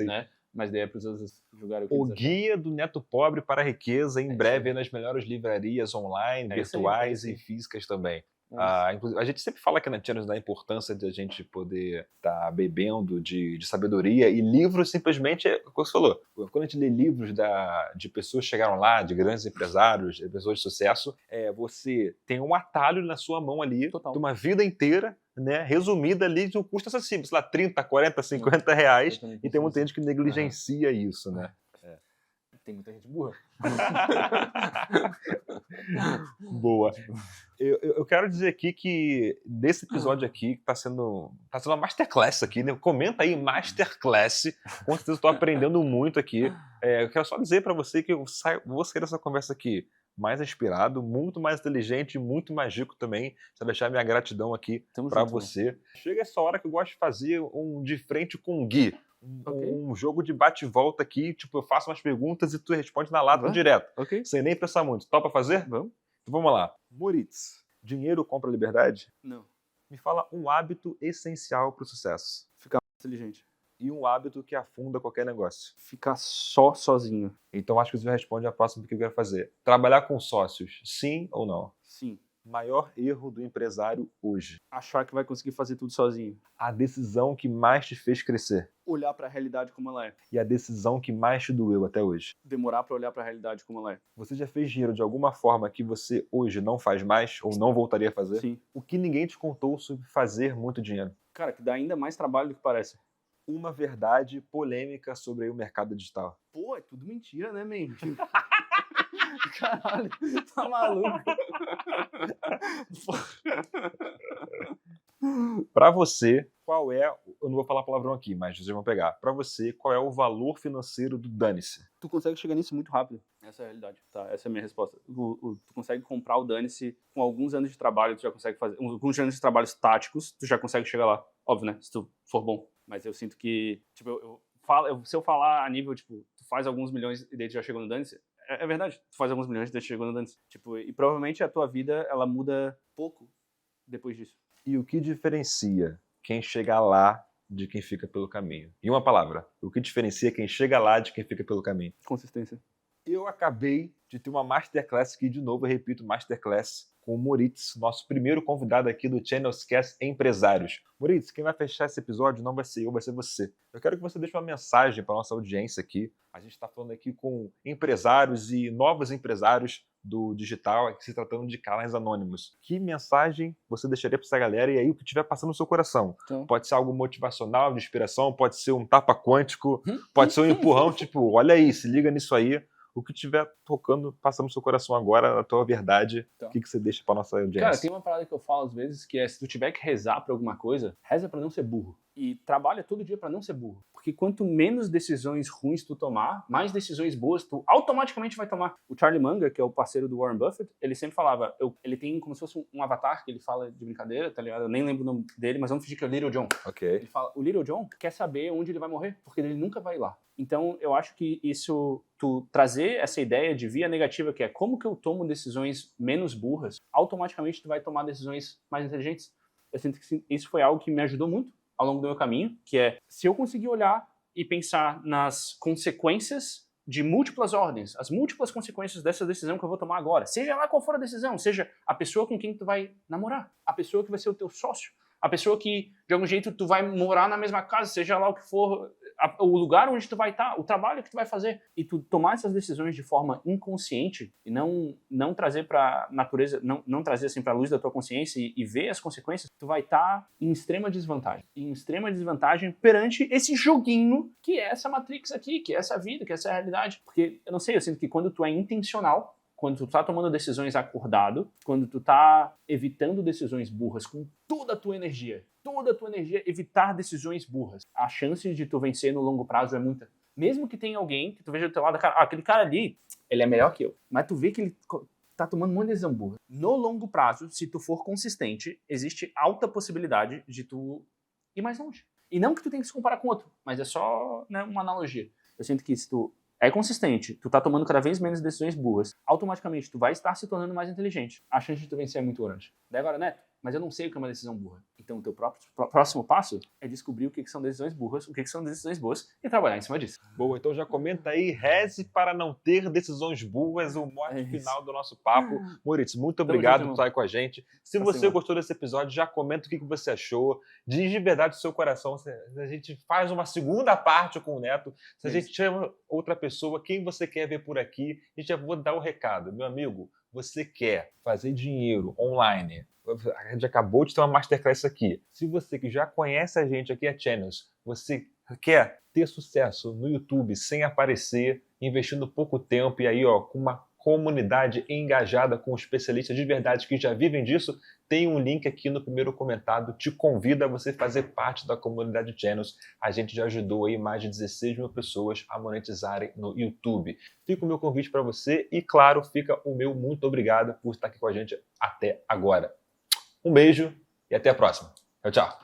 Né? Mas daí é pros outros julgarem o que O eles Guia do Neto Pobre para a Riqueza, em breve nas melhores livrarias online, virtuais e físicas também. Inclusive, a gente sempre fala aqui na Channels da importância de a gente poder estar bebendo de sabedoria, e livros simplesmente, como você falou, quando a gente lê livros de pessoas que chegaram lá, de grandes empresários, de pessoas de sucesso, você tem um atalho na sua mão ali, de uma vida inteira, né, resumida ali de um custo acessível, sei lá, 30, 40, 50 reais, e tem muita gente que negligencia isso, né? Tem muita gente burra. Boa. Eu quero dizer aqui que nesse episódio aqui, que tá sendo uma masterclass aqui, né? Comenta aí, masterclass. Com certeza eu tô aprendendo muito aqui. Eu quero só dizer para você que eu vou sair dessa conversa aqui mais inspirado, muito mais inteligente, muito mais rico também. Só deixar minha gratidão aqui para você. Né? Chega essa hora que eu gosto de fazer um de frente com o Gui. Um jogo de bate-volta aqui, tipo, eu faço umas perguntas e tu responde na lata direto. Sem nem pensar muito. Topa fazer? Vamos. Então vamos lá. Moritz, dinheiro compra liberdade? Não. Me fala um hábito essencial para o sucesso. Ficar inteligente. E um hábito que afunda qualquer negócio. Ficar só sozinho. Então acho que você responde a próxima que eu quero fazer. Trabalhar com sócios, sim ou não? Sim. Maior erro do empresário hoje. Achar que vai conseguir fazer tudo sozinho. A decisão que mais te fez crescer. Olhar para a realidade como ela é. E a decisão que mais te doeu até hoje. Demorar para olhar para a realidade como ela é. Você já fez dinheiro de alguma forma que você hoje não faz mais ou não voltaria a fazer? Sim. O que ninguém te contou sobre fazer muito dinheiro? Cara, que dá ainda mais trabalho do que parece. Uma verdade polêmica sobre o mercado digital. Pô, é tudo mentira, né, man? Caralho, tá maluco? Pra você, qual é... Eu não vou falar palavrão aqui, mas vocês vão pegar. Pra você, qual é o valor financeiro do dane-se? Tu consegue chegar nisso muito rápido. Essa é a realidade. Tá, essa é a minha resposta. Tu consegue comprar o dane-se com alguns anos de trabalho, tu já consegue fazer... Alguns anos de trabalhos táticos, tu já consegue chegar lá. Óbvio, né? Se tu for bom. Mas eu sinto que, tipo, se eu falar a nível, tipo, tu faz alguns milhões e daí tu já chegou no dane-se, é verdade. Tu faz alguns milhões e daí tu chegou no dane-se. Tipo, e provavelmente a tua vida, ela muda pouco depois disso. E o que diferencia quem chega lá de quem fica pelo caminho? Em uma palavra, o que diferencia quem chega lá de quem fica pelo caminho? Consistência. Eu acabei de ter uma Masterclass aqui, de novo, eu repito, Masterclass com o Moritz, nosso primeiro convidado aqui do Channelscast Empresários. Moritz, quem vai fechar esse episódio não vai ser eu, vai ser você. Eu quero que você deixe uma mensagem para a nossa audiência aqui. A gente está falando aqui com empresários e novos empresários do digital, se tratando de canais anônimos. Que mensagem você deixaria para essa galera e aí o que estiver passando no seu coração? Então. Pode ser algo motivacional, de inspiração, pode ser um tapa quântico, pode ser um empurrão, tipo, olha aí, se liga nisso aí. O que estiver tocando, passando no seu coração agora, a tua verdade, Então. o que você deixa para nossa audiência? Cara, tem uma parada que eu falo às vezes, que é, se tu tiver que rezar pra alguma coisa, reza pra não ser burro. E trabalha todo dia pra não ser burro. Porque quanto menos decisões ruins tu tomar, mais decisões boas tu automaticamente vai tomar. O Charlie Munger, que é o parceiro do Warren Buffett, ele sempre falava, ele tem como se fosse um avatar que ele fala de brincadeira, tá ligado? Eu nem lembro o nome dele, mas vamos fingir que é o Little John. Ok. Ele fala, o Little John quer saber onde ele vai morrer, porque ele nunca vai lá. Então, eu acho que isso, tu trazer essa ideia de via negativa, que é como que eu tomo decisões menos burras, automaticamente tu vai tomar decisões mais inteligentes. Eu sinto que isso foi algo que me ajudou muito ao longo do meu caminho, que é, se eu conseguir olhar e pensar nas consequências de múltiplas ordens, as múltiplas consequências dessa decisão que eu vou tomar agora, seja lá qual for a decisão, seja a pessoa com quem tu vai namorar, a pessoa que vai ser o teu sócio, a pessoa que, de algum jeito, tu vai morar na mesma casa, seja lá o que for, o lugar onde tu vai estar, o trabalho que tu vai fazer, e tu tomar essas decisões de forma inconsciente e não trazer para natureza, não trazer assim para a luz da tua consciência e ver as consequências, tu vai estar em extrema desvantagem perante esse joguinho que é essa Matrix aqui, que é essa vida, que é essa realidade. Porque eu não sei, eu sinto que quando tu é intencional, quando tu tá tomando decisões acordado, quando tu tá evitando decisões burras com toda a tua energia, evitar decisões burras, a chance de tu vencer no longo prazo é muita. Mesmo que tenha alguém que tu veja do teu lado, aquele cara ali, ele é melhor que eu, mas tu vê que ele tá tomando uma decisão burra. No longo prazo, se tu for consistente, existe alta possibilidade de tu ir mais longe. E não que tu tenha que se comparar com outro, mas é só, né, uma analogia. Eu sinto que se tu é consistente, tu tá tomando cada vez menos decisões burras, automaticamente tu vai estar se tornando mais inteligente. A chance de tu vencer é muito grande. Daí agora, Neto, mas eu não sei o que é uma decisão burra. Então o teu próximo passo é descobrir o que são decisões burras, o que são decisões boas e trabalhar em cima disso. Boa, então já comenta aí, reze para não ter decisões burras, o mote final do nosso papo. Moritz, muito obrigado por estar aí com a gente. Se você gostou desse episódio, já comenta o que você achou. Diz de verdade o seu coração. Se a gente faz uma segunda parte com o Neto, se a gente chama outra pessoa, quem você quer ver por aqui, a gente já vou dar o recado. Meu amigo, você quer fazer dinheiro online? A gente acabou de ter uma Masterclass aqui. Se você que já conhece a gente aqui, a Channels, você quer ter sucesso no YouTube sem aparecer, investindo pouco tempo e aí, ó, com uma comunidade engajada com especialistas de verdade que já vivem disso, tem um link aqui no primeiro comentário, te convida a você fazer parte da comunidade Channels. A gente já ajudou aí mais de 16 mil pessoas a monetizarem no YouTube. Fica o meu convite para você e, claro, fica o meu muito obrigado por estar aqui com a gente até agora. Um beijo e até a próxima. Tchau, tchau.